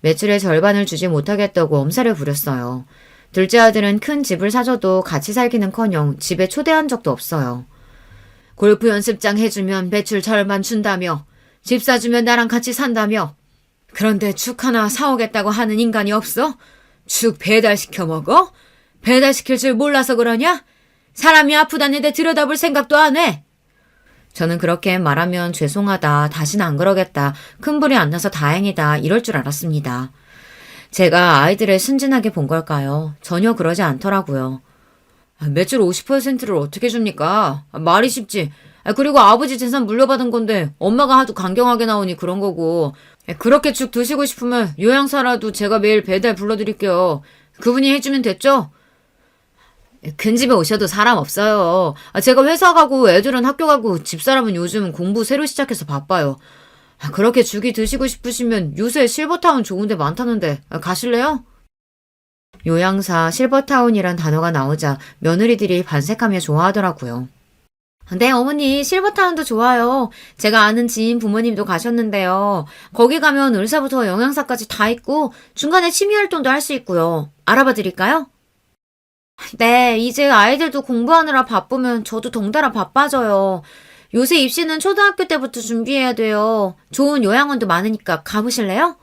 매출의 절반을 주지 못하겠다고 엄살을 부렸어요. 둘째 아들은 큰 집을 사줘도 같이 살기는커녕 집에 초대한 적도 없어요. 골프 연습장 해주면 매출 절반 준다며, 집 사주면 나랑 같이 산다며. 그런데 죽 하나 사오겠다고 하는 인간이 없어? 죽 배달시켜 먹어? 배달시킬 줄 몰라서 그러냐? 사람이 아프다는데 들여다볼 생각도 안 해. 저는 그렇게 말하면 죄송하다, 다시는 안 그러겠다, 큰 불이 안 나서 다행이다 이럴 줄 알았습니다. 제가 아이들을 순진하게 본 걸까요? 전혀 그러지 않더라고요. 매출 50%를 어떻게 줍니까? 말이 쉽지. 그리고 아버지 재산 물려받은 건데 엄마가 하도 강경하게 나오니 그런 거고. 그렇게 죽 드시고 싶으면 요양사라도 제가 매일 배달 불러드릴게요. 그분이 해주면 됐죠? 큰 집에 오셔도 사람 없어요. 제가 회사 가고 애들은 학교 가고 집사람은 요즘 공부 새로 시작해서 바빠요. 그렇게 죽이 드시고 싶으시면 요새 실버타운 좋은 데 많다는데 가실래요? 요양사 실버타운이란 단어가 나오자 며느리들이 반색하며 좋아하더라고요. 네, 어머니, 실버타운도 좋아요. 제가 아는 지인 부모님도 가셨는데요. 거기 가면 의사부터 영양사까지 다 있고 중간에 취미활동도 할 수 있고요. 알아봐 드릴까요? 네, 이제 아이들도 공부하느라 바쁘면 저도 덩달아 바빠져요. 요새 입시는 초등학교 때부터 준비해야 돼요. 좋은 요양원도 많으니까 가보실래요?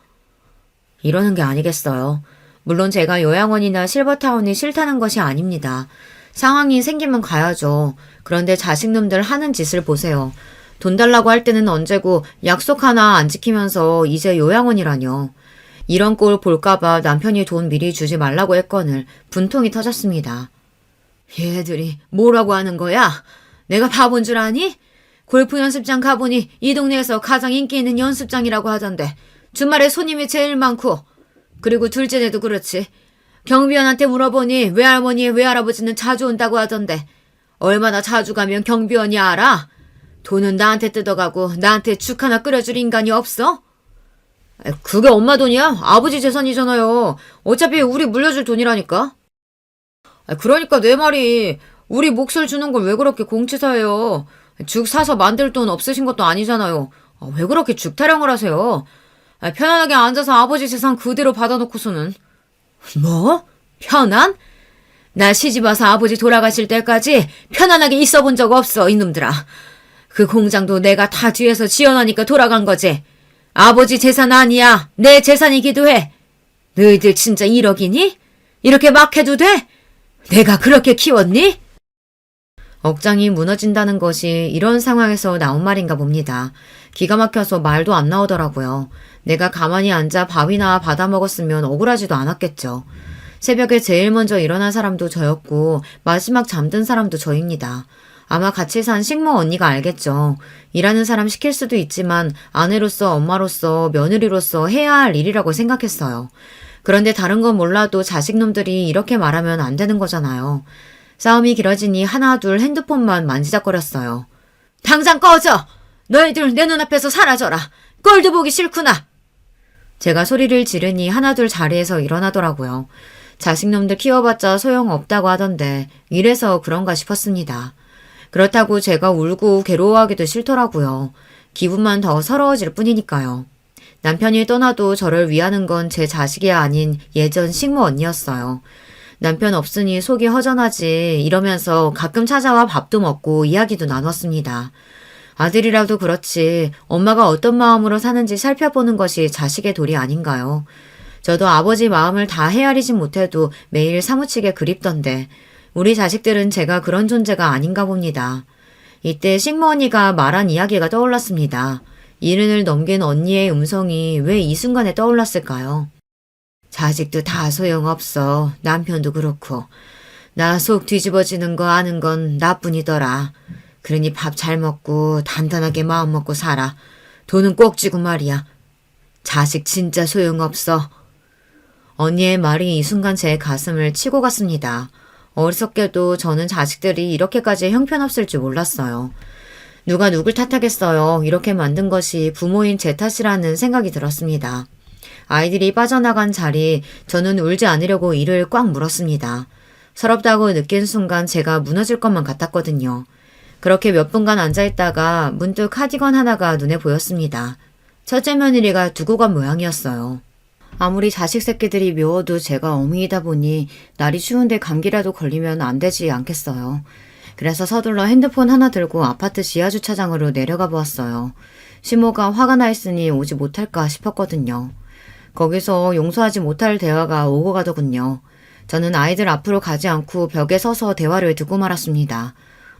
이러는 게 아니겠어요. 물론 제가 요양원이나 실버타운이 싫다는 것이 아닙니다. 상황이 생기면 가야죠. 그런데 자식놈들 하는 짓을 보세요. 돈 달라고 할 때는 언제고 약속 하나 안 지키면서 이제 요양원이라뇨. 이런 꼴 볼까봐 남편이 돈 미리 주지 말라고 했거늘 분통이 터졌습니다. 얘들이 뭐라고 하는 거야? 내가 바본 줄 아니? 골프 연습장 가보니 이 동네에서 가장 인기 있는 연습장이라고 하던데 주말에 손님이 제일 많고 그리고 둘째네도 그렇지. 경비원한테 물어보니 외할머니 외할아버지는 자주 온다고 하던데 얼마나 자주 가면 경비원이 알아? 돈은 나한테 뜯어가고 나한테 죽 하나 끓여줄 인간이 없어? 그게 엄마 돈이야? 아버지 재산이잖아요. 어차피 우리 물려줄 돈이라니까. 그러니까 내 말이 우리 몫을 주는 걸 왜 그렇게 공치사해요? 죽 사서 만들 돈 없으신 것도 아니잖아요. 왜 그렇게 죽 타령을 하세요? 편안하게 앉아서 아버지 재산 그대로 받아놓고서는. 뭐? 편안? 나 시집와서 아버지 돌아가실 때까지 편안하게 있어 본 적 없어, 이놈들아. 그 공장도 내가 다 뒤에서 지어놓으니까 돌아간 거지. 아버지 재산 아니야. 내 재산이기도 해. 너희들 진짜 1억이니? 이렇게 막 해도 돼? 내가 그렇게 키웠니? 억장이 무너진다는 것이 이런 상황에서 나온 말인가 봅니다. 기가 막혀서 말도 안 나오더라고요. 내가 가만히 앉아 밥이나 받아 먹었으면 억울하지도 않았겠죠. 새벽에 제일 먼저 일어난 사람도 저였고 마지막 잠든 사람도 저입니다. 아마 같이 산 식모 언니가 알겠죠. 일하는 사람 시킬 수도 있지만 아내로서 엄마로서 며느리로서 해야 할 일이라고 생각했어요. 그런데 다른 건 몰라도 자식놈들이 이렇게 말하면 안 되는 거잖아요. 싸움이 길어지니 하나 둘 핸드폰만 만지작거렸어요. 당장 꺼져! 너희들 내 눈앞에서 사라져라! 꼴도 보기 싫구나! 제가 소리를 지르니 하나 둘 자리에서 일어나더라고요. 자식놈들 키워봤자 소용없다고 하던데 이래서 그런가 싶었습니다. 그렇다고 제가 울고 괴로워하기도 싫더라고요. 기분만 더 서러워질 뿐이니까요. 남편이 떠나도 저를 위하는 건 제 자식이 아닌 예전 식모 언니였어요. 남편 없으니 속이 허전하지 이러면서 가끔 찾아와 밥도 먹고 이야기도 나눴습니다. 아들이라도 그렇지 엄마가 어떤 마음으로 사는지 살펴보는 것이 자식의 도리 아닌가요? 저도 아버지 마음을 다 헤아리진 못해도 매일 사무치게 그립던데 우리 자식들은 제가 그런 존재가 아닌가 봅니다. 이때 식모 언니가 말한 이야기가 떠올랐습니다. 70을 넘긴 언니의 음성이 왜 이 순간에 떠올랐을까요? 자식도 다 소용없어. 남편도 그렇고. 나 속 뒤집어지는 거 아는 건 나뿐이더라. 그러니 밥 잘 먹고 단단하게 마음 먹고 살아. 돈은 꼭 쥐고 말이야. 자식 진짜 소용없어. 언니의 말이 이 순간 제 가슴을 치고 갔습니다. 어리석게도 저는 자식들이 이렇게까지 형편없을 줄 몰랐어요. 누가 누굴 탓하겠어요. 이렇게 만든 것이 부모인 제 탓이라는 생각이 들었습니다. 아이들이 빠져나간 자리 저는 울지 않으려고 이를 꽉 물었습니다. 서럽다고 느낀 순간 제가 무너질 것만 같았거든요. 그렇게 몇 분간 앉아있다가 문득 카디건 하나가 눈에 보였습니다. 첫째 며느리가 두고 간 모양이었어요. 아무리 자식 새끼들이 묘워도 제가 어미이다 보니 날이 추운데 감기라도 걸리면 안 되지 않겠어요. 그래서 서둘러 핸드폰 하나 들고 아파트 지하주차장으로 내려가 보았어요. 시모가 화가 나 있으니 오지 못할까 싶었거든요. 거기서 용서하지 못할 대화가 오고 가더군요. 저는 아이들 앞으로 가지 않고 벽에 서서 대화를 듣고 말았습니다.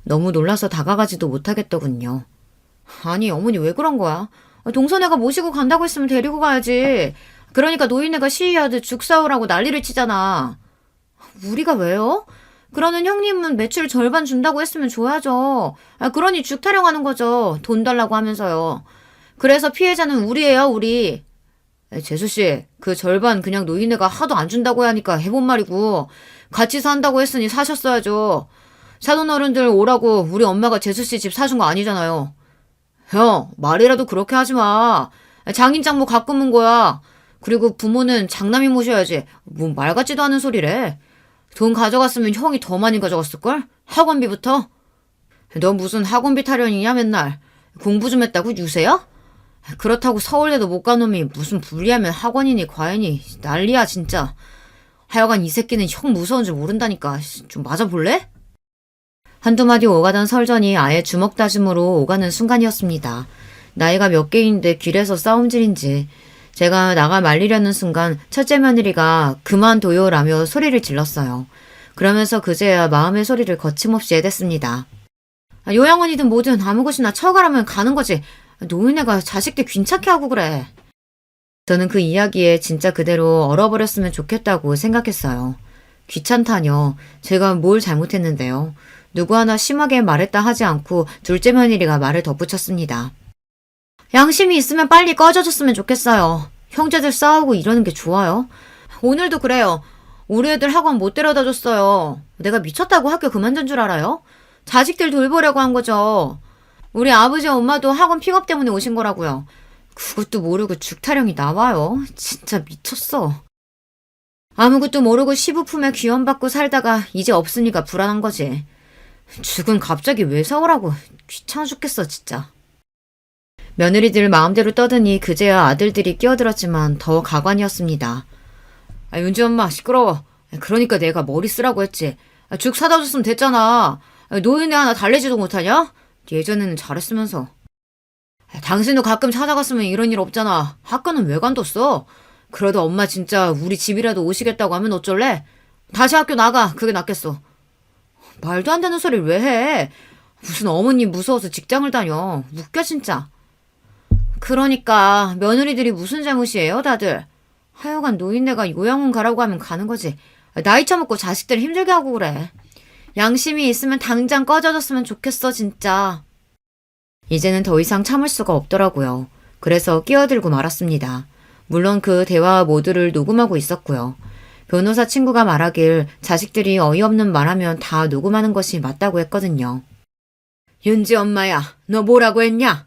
너무 놀라서 다가가지도 못하겠더군요. 아니 어머니 왜 그런 거야? 동서네가 모시고 간다고 했으면 데리고 가야지. 그러니까 노인네가 시위하듯 죽 사오라고 난리를 치잖아. 우리가 왜요? 그러는 형님은 매출 절반 준다고 했으면 줘야죠. 그러니 죽 타령하는 거죠. 돈 달라고 하면서요. 그래서 피해자는 우리예요, 우리. 재수씨, 그 절반 그냥 노인네가 하도 안 준다고 하니까 해본 말이고, 같이 산다고 했으니 사셨어야죠. 사돈 어른들 오라고 우리 엄마가 재수씨 집 사준 거 아니잖아요. 형, 말이라도 그렇게 하지 마. 장인 장모 가끔 온 거야. 그리고 부모는 장남이 모셔야지. 뭐 말 같지도 않은 소리래. 돈 가져갔으면 형이 더 많이 가져갔을걸? 학원비부터? 너 무슨 학원비 타령이냐 맨날. 공부 좀 했다고 유세야? 그렇다고 서울대도 못 간 놈이 무슨 불리하면 학원이니 과외니 난리야 진짜. 하여간 이 새끼는 형 무서운 줄 모른다니까. 좀 맞아볼래? 한두 마디 오가던 설전이 아예 주먹 다짐으로 오가는 순간이었습니다. 나이가 몇 개인데 길에서 싸움질인지 제가 나가 말리려는 순간 첫째 며느리가 그만둬요라며 소리를 질렀어요. 그러면서 그제야 마음의 소리를 거침없이 해댔습니다. 요양원이든 뭐든 아무 곳이나 처가라면 가는 거지. 노인네가 자식들 귀찮게 하고 그래. 저는 그 이야기에 진짜 그대로 얼어버렸으면 좋겠다고 생각했어요. 귀찮다뇨. 제가 뭘 잘못했는데요. 누구 하나 심하게 말했다 하지 않고 둘째 며느리가 말을 덧붙였습니다. 양심이 있으면 빨리 꺼져줬으면 좋겠어요. 형제들 싸우고 이러는 게 좋아요. 오늘도 그래요. 우리 애들 학원 못 데려다 줬어요. 내가 미쳤다고 학교 그만둔 줄 알아요? 자식들 돌보려고 한 거죠. 우리 아버지 엄마도 학원 픽업 때문에 오신 거라고요. 그것도 모르고 죽타령이 나와요. 진짜 미쳤어. 아무것도 모르고 시부 품에 귀염받고 살다가 이제 없으니까 불안한 거지. 죽은 갑자기 왜 사오라고. 귀찮아 죽겠어 진짜. 며느리들 마음대로 떠드니 그제야 아들들이 끼어들었지만 더 가관이었습니다. 윤지 엄마 시끄러워. 그러니까 내가 머리 쓰라고 했지. 죽 사다 줬으면 됐잖아. 노인네 하나 달래지도 못하냐? 예전에는 잘했으면서. 당신도 가끔 찾아갔으면 이런 일 없잖아. 학교는 왜 관뒀어? 그래도 엄마 진짜 우리 집이라도 오시겠다고 하면 어쩔래? 다시 학교 나가. 그게 낫겠어. 말도 안 되는 소리를 왜 해? 무슨 어머님 무서워서 직장을 다녀. 웃겨 진짜. 그러니까 며느리들이 무슨 잘못이에요 다들. 하여간 노인네가 요양원 가라고 하면 가는 거지. 나이 처먹고 자식들 힘들게 하고 그래. 양심이 있으면 당장 꺼져줬으면 좋겠어 진짜. 이제는 더 이상 참을 수가 없더라고요. 그래서 끼어들고 말았습니다. 물론 그 대화 모두를 녹음하고 있었고요. 변호사 친구가 말하길 자식들이 어이없는 말하면 다 녹음하는 것이 맞다고 했거든요. 윤지 엄마야, 너 뭐라고 했냐?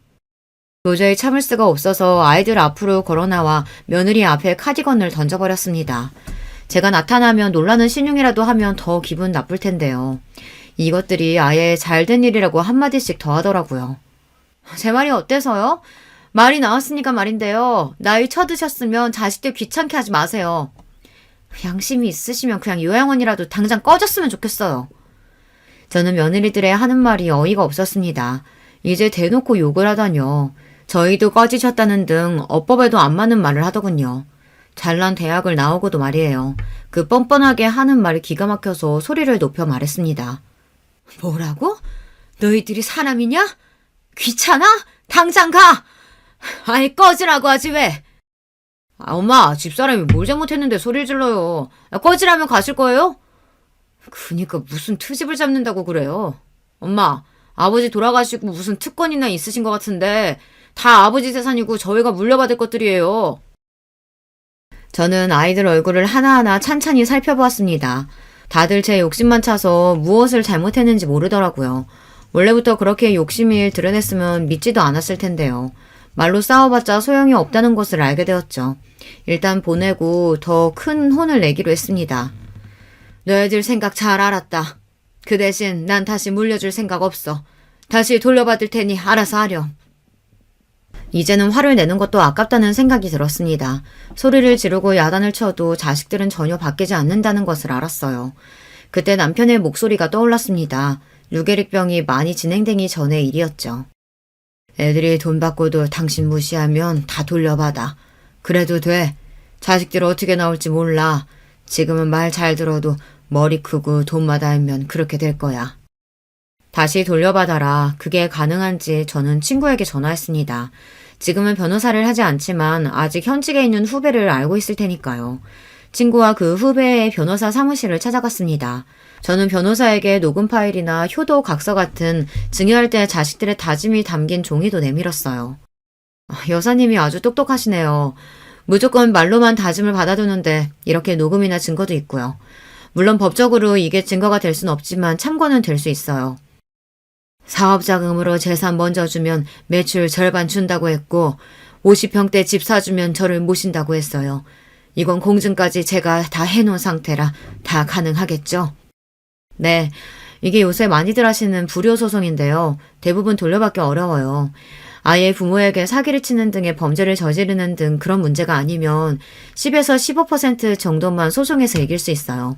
도저히 참을 수가 없어서 아이들 앞으로 걸어나와 며느리 앞에 카디건을 던져버렸습니다. 제가 나타나면 놀라는 신용이라도 하면 더 기분 나쁠 텐데요. 이것들이 아예 잘된 일이라고 한마디씩 더 하더라고요. 제 말이 어때서요? 말이 나왔으니까 말인데요. 나이 쳐드셨으면 자식들 귀찮게 하지 마세요. 양심이 있으시면 그냥 요양원이라도 당장 꺼졌으면 좋겠어요. 저는 며느리들의 하는 말이 어이가 없었습니다. 이제 대놓고 욕을 하다뇨. 저희도 꺼지셨다는 등 어법에도 안 맞는 말을 하더군요. 잘난 대학을 나오고도 말이에요. 그 뻔뻔하게 하는 말이 기가 막혀서 소리를 높여 말했습니다. 뭐라고? 너희들이 사람이냐? 귀찮아? 당장 가! 아이 꺼지라고 하지 왜? 엄마 집사람이 뭘 잘못했는데 소리를 질러요. 꺼지라면 가실 거예요? 그니까 무슨 트집을 잡는다고 그래요. 엄마 아버지 돌아가시고 무슨 특권이나 있으신 것 같은데 다 아버지 재산이고 저희가 물려받을 것들이에요. 저는 아이들 얼굴을 하나하나 찬찬히 살펴보았습니다. 다들 제 욕심만 차서 무엇을 잘못했는지 모르더라고요. 원래부터 그렇게 욕심을 드러냈으면 믿지도 않았을 텐데요. 말로 싸워봤자 소용이 없다는 것을 알게 되었죠. 일단 보내고 더 큰 혼을 내기로 했습니다. 너희들 생각 잘 알았다. 그 대신 난 다시 물려줄 생각 없어. 다시 돌려받을 테니 알아서 하렴. 이제는 화를 내는 것도 아깝다는 생각이 들었습니다. 소리를 지르고 야단을 쳐도 자식들은 전혀 바뀌지 않는다는 것을 알았어요. 그때 남편의 목소리가 떠올랐습니다. 루게릭병이 많이 진행되기 전의 일이었죠. 애들이 돈 받고도 당신 무시하면 다 돌려받아. 그래도 돼. 자식들 어떻게 나올지 몰라. 지금은 말 잘 들어도 머리 크고 돈 마다하면 그렇게 될 거야. 다시 돌려받아라. 그게 가능한지 저는 친구에게 전화했습니다. 지금은 변호사를 하지 않지만 아직 현직에 있는 후배를 알고 있을 테니까요. 친구와 그 후배의 변호사 사무실을 찾아갔습니다. 저는 변호사에게 녹음 파일이나 효도 각서 같은 증여할 때 자식들의 다짐이 담긴 종이도 내밀었어요. 여사님이 아주 똑똑하시네요. 무조건 말로만 다짐을 받아두는데 이렇게 녹음이나 증거도 있고요. 물론 법적으로 이게 증거가 될 순 없지만 참고는 될 수 있어요. 사업자금으로 재산 먼저 주면 매출 절반 준다고 했고 50평대 집 사주면 저를 모신다고 했어요. 이건 공증까지 제가 다 해놓은 상태라 다 가능하겠죠? 네, 이게 요새 많이들 하시는 불효소송인데요. 대부분 돌려받기 어려워요. 아예 부모에게 사기를 치는 등의 범죄를 저지르는 등 그런 문제가 아니면 10에서 15% 정도만 소송에서 이길 수 있어요.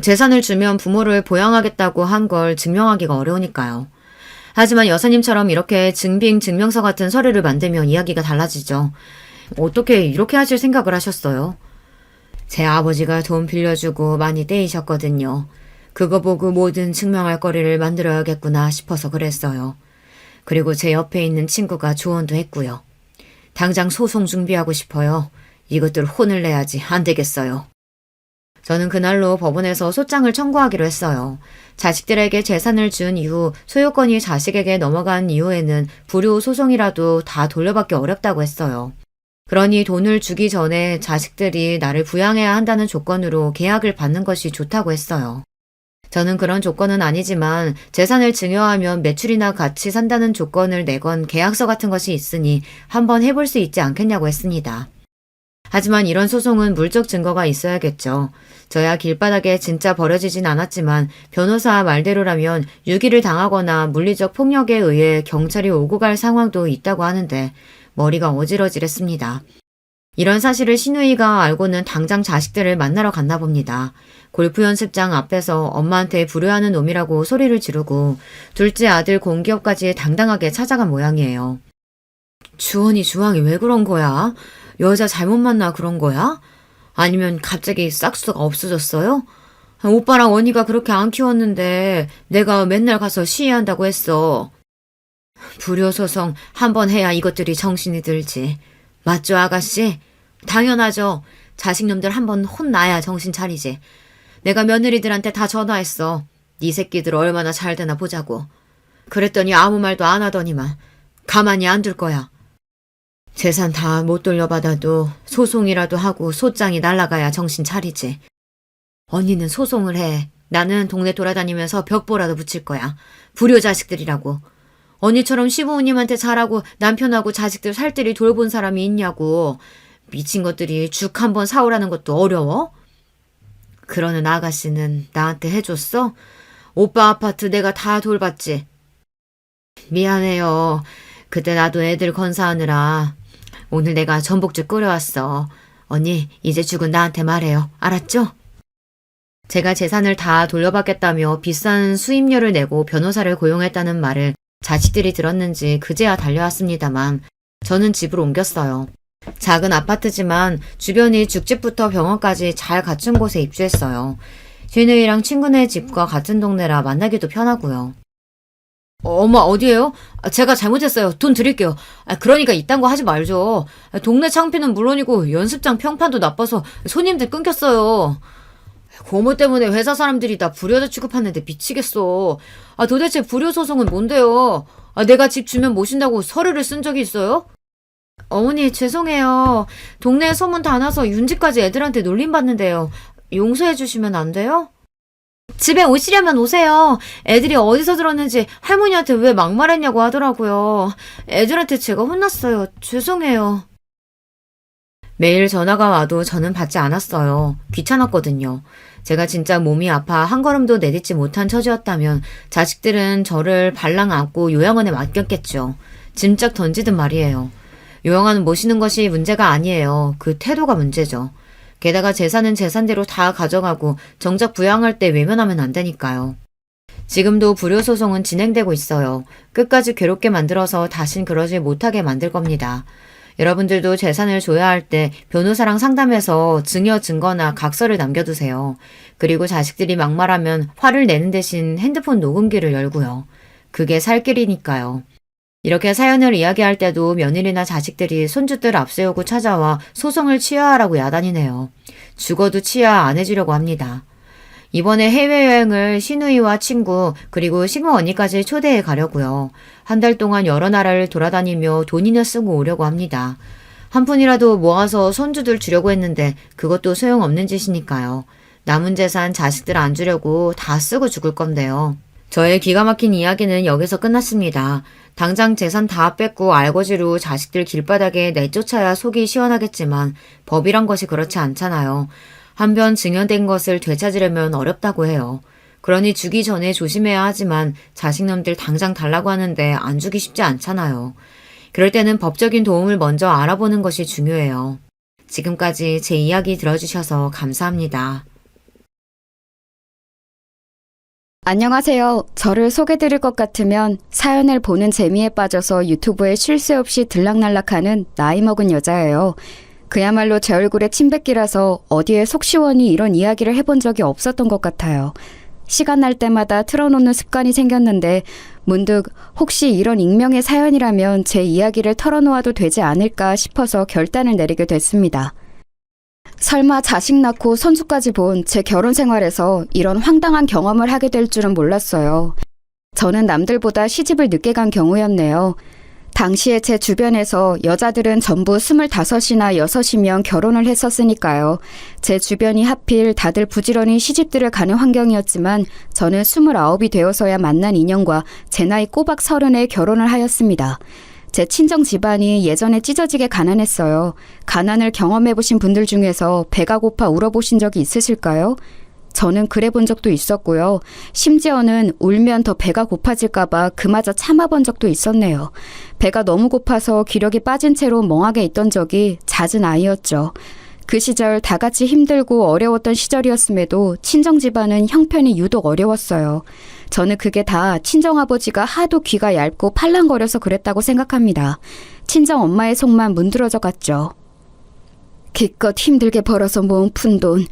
재산을 주면 부모를 보양하겠다고 한 걸 증명하기가 어려우니까요. 하지만 여사님처럼 이렇게 증빙 증명서 같은 서류를 만들면 이야기가 달라지죠. 어떻게 이렇게 하실 생각을 하셨어요? 제 아버지가 돈 빌려주고 많이 떼이셨거든요. 그거 보고 뭐든 증명할 거리를 만들어야겠구나 싶어서 그랬어요. 그리고 제 옆에 있는 친구가 조언도 했고요. 당장 소송 준비하고 싶어요. 이것들 혼을 내야지 안 되겠어요. 저는 그날로 법원에서 소장을 청구하기로 했어요. 자식들에게 재산을 준 이후 소유권이 자식에게 넘어간 이후에는 불효 소송이라도 다 돌려받기 어렵다고 했어요. 그러니 돈을 주기 전에 자식들이 나를 부양해야 한다는 조건으로 계약을 받는 것이 좋다고 했어요. 저는 그런 조건은 아니지만 재산을 증여하면 매출이나 같이 산다는 조건을 내건 계약서 같은 것이 있으니 한번 해볼 수 있지 않겠냐고 했습니다. 하지만 이런 소송은 물적 증거가 있어야겠죠. 저야 길바닥에 진짜 버려지진 않았지만 변호사 말대로라면 유기를 당하거나 물리적 폭력에 의해 경찰이 오고 갈 상황도 있다고 하는데 머리가 어지러질했습니다. 이런 사실을 시누이가 알고는 당장 자식들을 만나러 갔나 봅니다. 골프 연습장 앞에서 엄마한테 불효하는 놈이라고 소리를 지르고 둘째 아들 공기업까지 당당하게 찾아간 모양이에요. 주원이 주황이 왜 그런 거야? 여자 잘못 만나 그런 거야? 아니면 갑자기 싹수가 없어졌어요? 오빠랑 언니가 그렇게 안 키웠는데 내가 맨날 가서 시위한다고 했어. 불효소송 한번 해야 이것들이 정신이 들지. 맞죠, 아가씨? 당연하죠. 자식놈들 한번 혼나야 정신 차리지. 내가 며느리들한테 다 전화했어. 네 새끼들 얼마나 잘 되나 보자고. 그랬더니 아무 말도 안 하더니만 가만히 안 둘 거야. 재산 다 못 돌려받아도 소송이라도 하고 소장이 날아가야 정신 차리지. 언니는 소송을 해. 나는 동네 돌아다니면서 벽보라도 붙일 거야. 불효 자식들이라고. 언니처럼 시부모님한테 잘하고 남편하고 자식들 살뜰히 돌본 사람이 있냐고. 미친 것들이 죽 한번 사오라는 것도 어려워? 그러는 아가씨는 나한테 해줬어? 오빠 아파트 내가 다 돌봤지. 미안해요. 그때 나도 애들 건사하느라. 오늘 내가 전복죽 끓여왔어. 언니 이제 죽은 나한테 말해요. 알았죠? 제가 재산을 다 돌려받겠다며 비싼 수임료를 내고 변호사를 고용했다는 말을 자식들이 들었는지 그제야 달려왔습니다만 저는 집을 옮겼어요. 작은 아파트지만 주변이 죽집부터 병원까지 잘 갖춘 곳에 입주했어요. 시누이랑 친구네 집과 같은 동네라 만나기도 편하고요. 엄마 어디에요? 제가 잘못했어요. 돈 드릴게요. 그러니까 이딴 거 하지 말죠. 동네 창피는 물론이고 연습장 평판도 나빠서 손님들 끊겼어요. 고모 때문에 회사 사람들이 나 불효자 취급하는데 미치겠어. 도대체 불효소송은 뭔데요? 내가 집 주면 모신다고 서류를 쓴 적이 있어요? 어머니 죄송해요. 동네에 소문 다 나서 윤지까지 애들한테 놀림받는데요. 용서해 주시면 안 돼요? 집에 오시려면 오세요. 애들이 어디서 들었는지 할머니한테 왜 막말했냐고 하더라고요. 애들한테 제가 혼났어요. 죄송해요. 매일 전화가 와도 저는 받지 않았어요. 귀찮았거든요. 제가 진짜 몸이 아파 한 걸음도 내딛지 못한 처지였다면 자식들은 저를 발랑 안고 요양원에 맡겼겠죠. 짐짝 던지든 말이에요. 요양원 모시는 것이 문제가 아니에요. 그 태도가 문제죠. 게다가 재산은 재산대로 다 가져가고 정작 부양할 때 외면하면 안 되니까요. 지금도 불효소송은 진행되고 있어요. 끝까지 괴롭게 만들어서 다신 그러지 못하게 만들 겁니다. 여러분들도 재산을 줘야 할 때 변호사랑 상담해서 증여 증거나 각서를 남겨두세요. 그리고 자식들이 막말하면 화를 내는 대신 핸드폰 녹음기를 열고요. 그게 살 길이니까요. 이렇게 사연을 이야기할 때도 며느리나 자식들이 손주들 앞세우고 찾아와 소송을 취하하라고 야단이네요. 죽어도 취하 안 해주려고 합니다. 이번에 해외여행을 시누이와 친구 그리고 시모 언니까지 초대해 가려고요. 한 달 동안 여러 나라를 돌아다니며 돈이나 쓰고 오려고 합니다. 한 푼이라도 모아서 손주들 주려고 했는데 그것도 소용없는 짓이니까요. 남은 재산 자식들 안 주려고 다 쓰고 죽을 건데요. 저의 기가 막힌 이야기는 여기서 끝났습니다. 당장 재산 다 뺏고 알거지로 자식들 길바닥에 내쫓아야 속이 시원하겠지만 법이란 것이 그렇지 않잖아요. 한번 증여된 것을 되찾으려면 어렵다고 해요. 그러니 주기 전에 조심해야 하지만 자식놈들 당장 달라고 하는데 안 주기 쉽지 않잖아요. 그럴 때는 법적인 도움을 먼저 알아보는 것이 중요해요. 지금까지 제 이야기 들어주셔서 감사합니다. 안녕하세요. 저를 소개드릴 것 같으면 사연을 보는 재미에 빠져서 유튜브에 쉴 새 없이 들락날락하는 나이 먹은 여자예요. 그야말로 제 얼굴에 침뱉기라서 어디에 속 시원히 이런 이야기를 해본 적이 없었던 것 같아요. 시간 날 때마다 틀어놓는 습관이 생겼는데 문득 혹시 이런 익명의 사연이라면 제 이야기를 털어놓아도 되지 않을까 싶어서 결단을 내리게 됐습니다. 설마 자식 낳고 손주까지 본 제 결혼 생활에서 이런 황당한 경험을 하게 될 줄은 몰랐어요. 저는 남들보다 시집을 늦게 간 경우였네요. 당시에 제 주변에서 여자들은 전부 25이나 6이면 결혼을 했었으니까요. 제 주변이 하필 다들 부지런히 시집들을 가는 환경이었지만 저는 29이 되어서야 만난 인연과 제 나이 꼬박 30에 결혼을 하였습니다. 제 친정 집안이 예전에 찢어지게 가난했어요. 가난을 경험해보신 분들 중에서 배가 고파 울어보신 적이 있으실까요? 저는 그래 본 적도 있었고요. 심지어는 울면 더 배가 고파질까봐 그마저 참아본 적도 있었네요. 배가 너무 고파서 기력이 빠진 채로 멍하게 있던 적이 잦은 아이였죠. 그 시절 다 같이 힘들고 어려웠던 시절이었음에도 친정 집안은 형편이 유독 어려웠어요. 저는 그게 다 친정아버지가 하도 귀가 얇고 팔랑거려서 그랬다고 생각합니다. 친정 엄마의 속만 문드러져 갔죠. 기껏 힘들게 벌어서 모은 푼돈,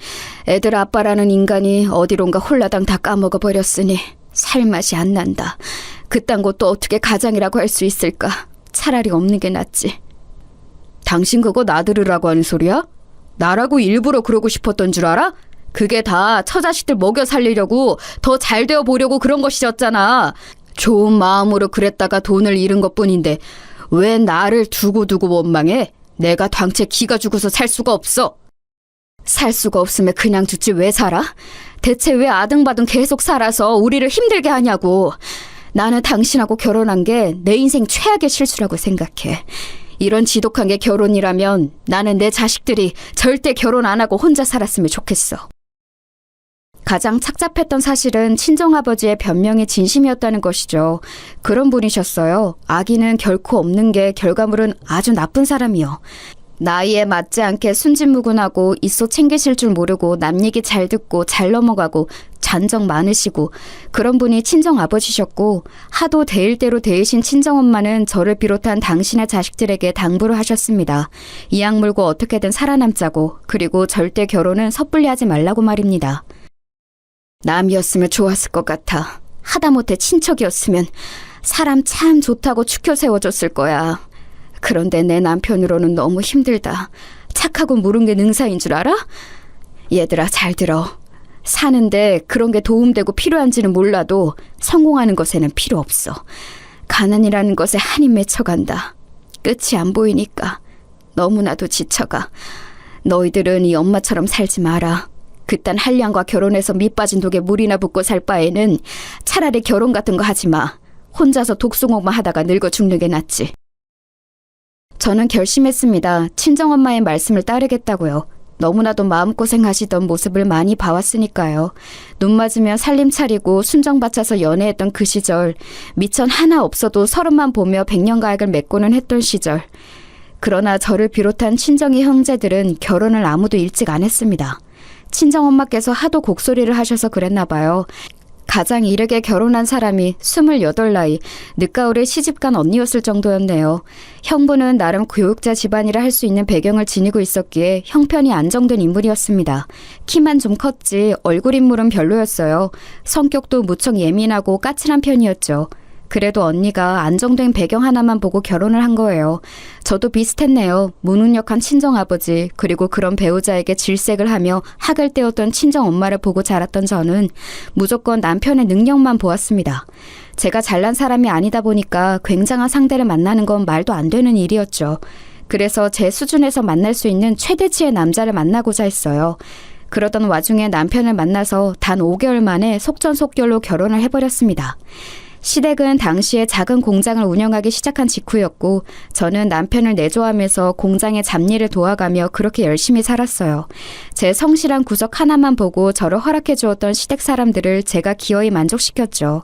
애들 아빠라는 인간이 어디론가 홀라당 다 까먹어버렸으니 살맛이 안 난다. 그딴 것도 어떻게 가장이라고 할 수 있을까? 차라리 없는 게 낫지. 당신 그거 나 들으라고 하는 소리야? 나라고 일부러 그러고 싶었던 줄 알아? 그게 다 처자식들 먹여 살리려고 더 잘 되어 보려고 그런 것이었잖아. 좋은 마음으로 그랬다가 돈을 잃은 것뿐인데 왜 나를 두고두고 원망해? 내가 당최 기가 죽어서 살 수가 없어. 살 수가 없으면 그냥 죽지 왜 살아? 대체 왜 아등바등 계속 살아서 우리를 힘들게 하냐고. 나는 당신하고 결혼한 게 내 인생 최악의 실수라고 생각해. 이런 지독한 게 결혼이라면 나는 내 자식들이 절대 결혼 안 하고 혼자 살았으면 좋겠어. 가장 착잡했던 사실은 친정아버지의 변명이 진심이었다는 것이죠. 그런 분이셨어요. 아기는 결코 없는 게 결과물은 아주 나쁜 사람이요. 나이에 맞지 않게 순진무구하고 있어 챙기실 줄 모르고 남 얘기 잘 듣고 잘 넘어가고 잔정 많으시고 그런 분이 친정아버지셨고 하도 대일 대로 대이신 친정엄마는 저를 비롯한 당신의 자식들에게 당부를 하셨습니다. 이악 물고 어떻게든 살아남자고 그리고 절대 결혼은 섣불리 하지 말라고 말입니다. 남이었으면 좋았을 것 같아. 하다못해 친척이었으면 사람 참 좋다고 추켜 세워줬을 거야. 그런데 내 남편으로는 너무 힘들다. 착하고 무른 게 능사인 줄 알아? 얘들아 잘 들어. 사는데 그런 게 도움되고 필요한지는 몰라도 성공하는 것에는 필요 없어. 가난이라는 것에 한이 맺혀간다. 끝이 안 보이니까 너무나도 지쳐가. 너희들은 이 엄마처럼 살지 마라. 그딴 한량과 결혼해서 밑빠진 독에 물이나 붓고 살 바에는 차라리 결혼 같은 거 하지 마. 혼자서 독수공만 하다가 늙어 죽는 게 낫지. 저는 결심했습니다. 친정엄마의 말씀을 따르겠다고요. 너무나도 마음고생하시던 모습을 많이 봐왔으니까요. 눈 맞으면 살림 차리고 순정 바쳐서 연애했던 그 시절, 미천 하나 없어도 서로만 보며 백년가액을 맺고는 했던 시절. 그러나 저를 비롯한 친정의 형제들은 결혼을 아무도 일찍 안 했습니다. 친정엄마께서 하도 곡소리를 하셔서 그랬나 봐요. 가장 이르게 결혼한 사람이 28 나이, 늦가을에 시집간 언니였을 정도였네요. 형부는 나름 교육자 집안이라 할 수 있는 배경을 지니고 있었기에 형편이 안정된 인물이었습니다. 키만 좀 컸지 얼굴 인물은 별로였어요. 성격도 무척 예민하고 까칠한 편이었죠. 그래도 언니가 안정된 배경 하나만 보고 결혼을 한 거예요. 저도 비슷했네요. 무능력한 친정아버지, 그리고 그런 배우자에게 질색을 하며 학을 떼었던 친정엄마를 보고 자랐던 저는 무조건 남편의 능력만 보았습니다. 제가 잘난 사람이 아니다 보니까 굉장한 상대를 만나는 건 말도 안 되는 일이었죠. 그래서 제 수준에서 만날 수 있는 최대치의 남자를 만나고자 했어요. 그러던 와중에 남편을 만나서 단 5개월 만에 속전속결로 결혼을 해버렸습니다. 시댁은 당시에 작은 공장을 운영하기 시작한 직후였고 저는 남편을 내조하면서 공장의 잡일을 도와가며 그렇게 열심히 살았어요. 제 성실한 구석 하나만 보고 저를 허락해 주었던 시댁 사람들을 제가 기어이 만족시켰죠.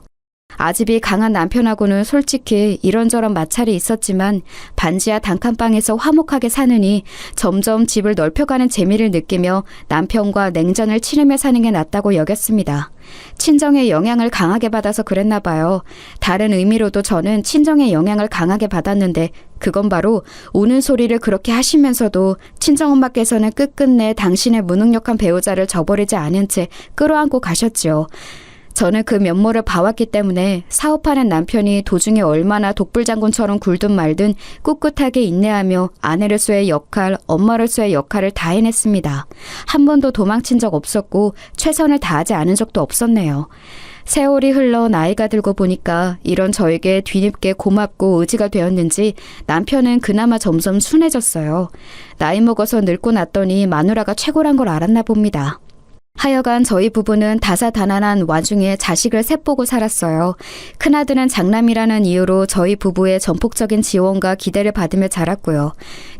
아집이 강한 남편하고는 솔직히 이런저런 마찰이 있었지만 반지하 단칸방에서 화목하게 사느니 점점 집을 넓혀가는 재미를 느끼며 남편과 냉전을 치르며 사는 게 낫다고 여겼습니다. 친정의 영향을 강하게 받아서 그랬나 봐요. 다른 의미로도 저는 친정의 영향을 강하게 받았는데 그건 바로 우는 소리를 그렇게 하시면서도 친정엄마께서는 끝끝내 당신의 무능력한 배우자를 저버리지 않은 채 끌어안고 가셨죠. 저는 그 면모를 봐왔기 때문에 사업하는 남편이 도중에 얼마나 독불장군처럼 굴든 말든 꿋꿋하게 인내하며 아내로서의 역할, 엄마로서의 역할을 다 해냈습니다. 한 번도 도망친 적 없었고 최선을 다하지 않은 적도 없었네요. 세월이 흘러 나이가 들고 보니까 이런 저에게 뒤늦게 고맙고 의지가 되었는지 남편은 그나마 점점 순해졌어요. 나이 먹어서 늙고 났더니 마누라가 최고란 걸 알았나 봅니다. 하여간 저희 부부는 다사다난한 와중에 자식을 셋 보고 살았어요. 큰아들은 장남이라는 이유로 저희 부부의 전폭적인 지원과 기대를 받으며 자랐고요.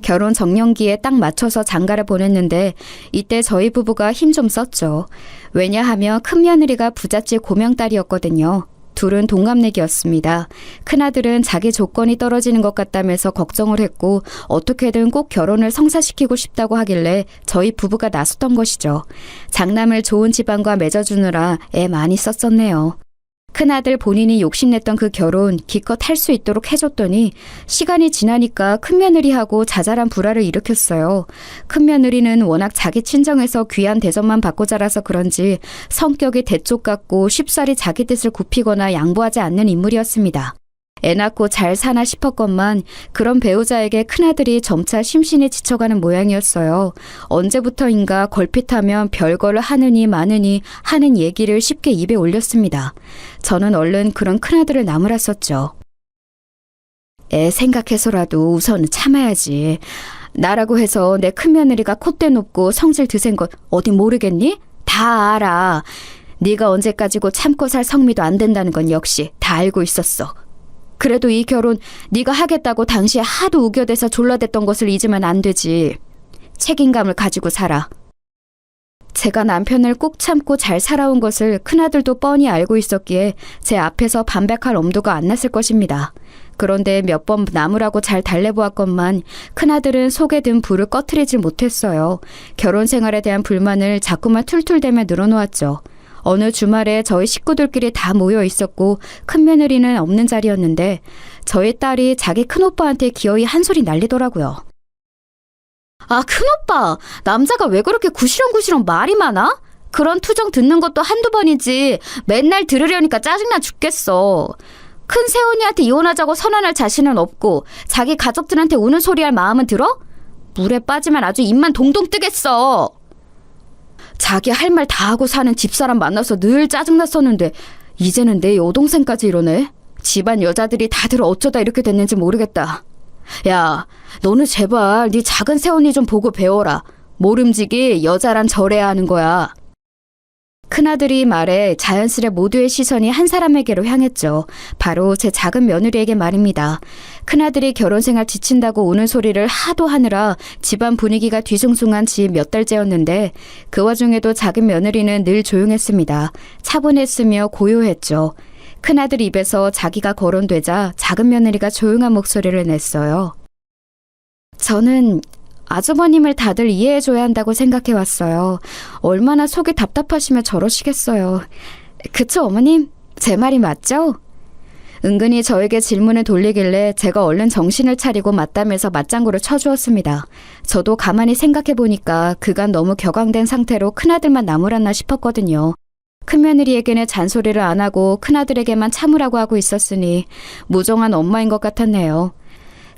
결혼 정년기에 딱 맞춰서 장가를 보냈는데 이때 저희 부부가 힘 좀 썼죠. 왜냐하면 큰며느리가 부잣집 고명딸이었거든요. 둘은 동갑내기였습니다. 큰아들은 자기 조건이 떨어지는 것 같다면서 걱정을 했고 어떻게든 꼭 결혼을 성사시키고 싶다고 하길래 저희 부부가 나섰던 것이죠. 장남을 좋은 집안과 맺어주느라 애 많이 썼었네요. 큰아들 본인이 욕심냈던 그 결혼 기껏 할 수 있도록 해줬더니 시간이 지나니까 큰며느리하고 자잘한 불화를 일으켰어요. 큰며느리는 워낙 자기 친정에서 귀한 대접만 받고 자라서 그런지 성격이 대쪽 같고 쉽사리 자기 뜻을 굽히거나 양보하지 않는 인물이었습니다. 애 낳고 잘 사나 싶었건만 그런 배우자에게 큰아들이 점차 심신이 지쳐가는 모양이었어요. 언제부터인가 걸핏하면 별거를 하느니 마느니 하는 얘기를 쉽게 입에 올렸습니다. 저는 얼른 그런 큰아들을 나무랐었죠. 애 생각해서라도 우선 참아야지. 나라고 해서 내 큰며느리가 콧대 높고 성질 드센 것 어디 모르겠니? 다 알아. 네가 언제까지고 참고 살 성미도 안 된다는 건 역시 다 알고 있었어. 그래도 이 결혼 네가 하겠다고 당시에 하도 우겨대서 졸라댔던 것을 잊으면 안 되지. 책임감을 가지고 살아. 제가 남편을 꾹 참고 잘 살아온 것을 큰아들도 뻔히 알고 있었기에 제 앞에서 반백할 엄두가 안 났을 것입니다. 그런데 몇 번 나무라고 잘 달래보았건만 큰아들은 속에 든 불을 꺼트리질 못했어요. 결혼 생활에 대한 불만을 자꾸만 툴툴대며 늘어놓았죠. 어느 주말에 저희 식구들끼리 다 모여 있었고 큰며느리는 없는 자리였는데 저희 딸이 자기 큰오빠한테 기어이 한 소리 날리더라고요. 아, 큰오빠! 남자가 왜 그렇게 구시렁구시렁 말이 많아? 그런 투정 듣는 것도 한두 번이지 맨날 들으려니까 짜증나 죽겠어. 큰 새언니한테 이혼하자고 선언할 자신은 없고 자기 가족들한테 우는 소리 할 마음은 들어? 물에 빠지면 아주 입만 동동 뜨겠어. 자기 할 말 다 하고 사는 집사람 만나서 늘 짜증났었는데 이제는 내 여동생까지 이러네. 집안 여자들이 다들 어쩌다 이렇게 됐는지 모르겠다. 야, 너는 제발 네 작은 새언니 좀 보고 배워라. 모름지기 여자란 저래야 하는 거야. 큰아들이 말에 자연스레 모두의 시선이 한 사람에게로 향했죠. 바로 제 작은 며느리에게 말입니다. 큰아들이 결혼생활 지친다고 우는 소리를 하도 하느라 집안 분위기가 뒤숭숭한 지 몇 달째였는데 그 와중에도 작은 며느리는 늘 조용했습니다. 차분했으며 고요했죠. 큰아들 입에서 자기가 거론되자 작은 며느리가 조용한 목소리를 냈어요. 저는 아주버님을 다들 이해해줘야 한다고 생각해왔어요. 얼마나 속이 답답하시면 저러시겠어요. 그쵸, 어머님? 제 말이 맞죠? 은근히 저에게 질문을 돌리길래 제가 얼른 정신을 차리고 맞다면서 맞장구를 쳐주었습니다. 저도 가만히 생각해보니까 그간 너무 격앙된 상태로 큰아들만 나무랐나 싶었거든요. 큰며느리에게는 잔소리를 안 하고 큰아들에게만 참으라고 하고 있었으니 무정한 엄마인 것 같았네요.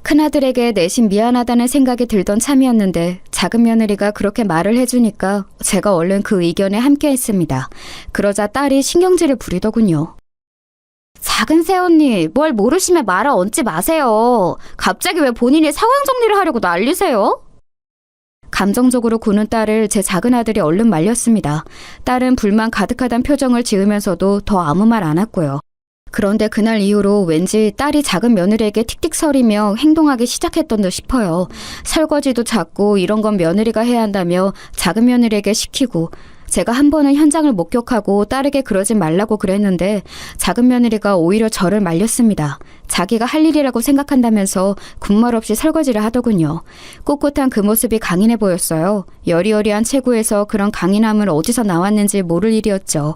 큰아들에게 내심 미안하다는 생각이 들던 참이었는데 작은 며느리가 그렇게 말을 해주니까 제가 얼른 그 의견에 함께했습니다. 그러자 딸이 신경질을 부리더군요. 작은 새언니, 뭘 모르시면 말아 얹지 마세요. 갑자기 왜 본인이 상황 정리를 하려고 난리세요? 감정적으로 구는 딸을 제 작은 아들이 얼른 말렸습니다. 딸은 불만 가득하단 표정을 지으면서도 더 아무 말 안 했고요. 그런데 그날 이후로 왠지 딸이 작은 며느리에게 틱틱서리며 행동하기 시작했던 듯 싶어요. 설거지도 자꾸 이런 건 며느리가 해야 한다며 작은 며느리에게 시키고, 제가 한 번은 현장을 목격하고 딸에게 그러지 말라고 그랬는데 작은 며느리가 오히려 저를 말렸습니다. 자기가 할 일이라고 생각한다면서 군말 없이 설거지를 하더군요. 꿋꿋한 그 모습이 강인해 보였어요. 여리여리한 체구에서 그런 강인함을 어디서 나왔는지 모를 일이었죠.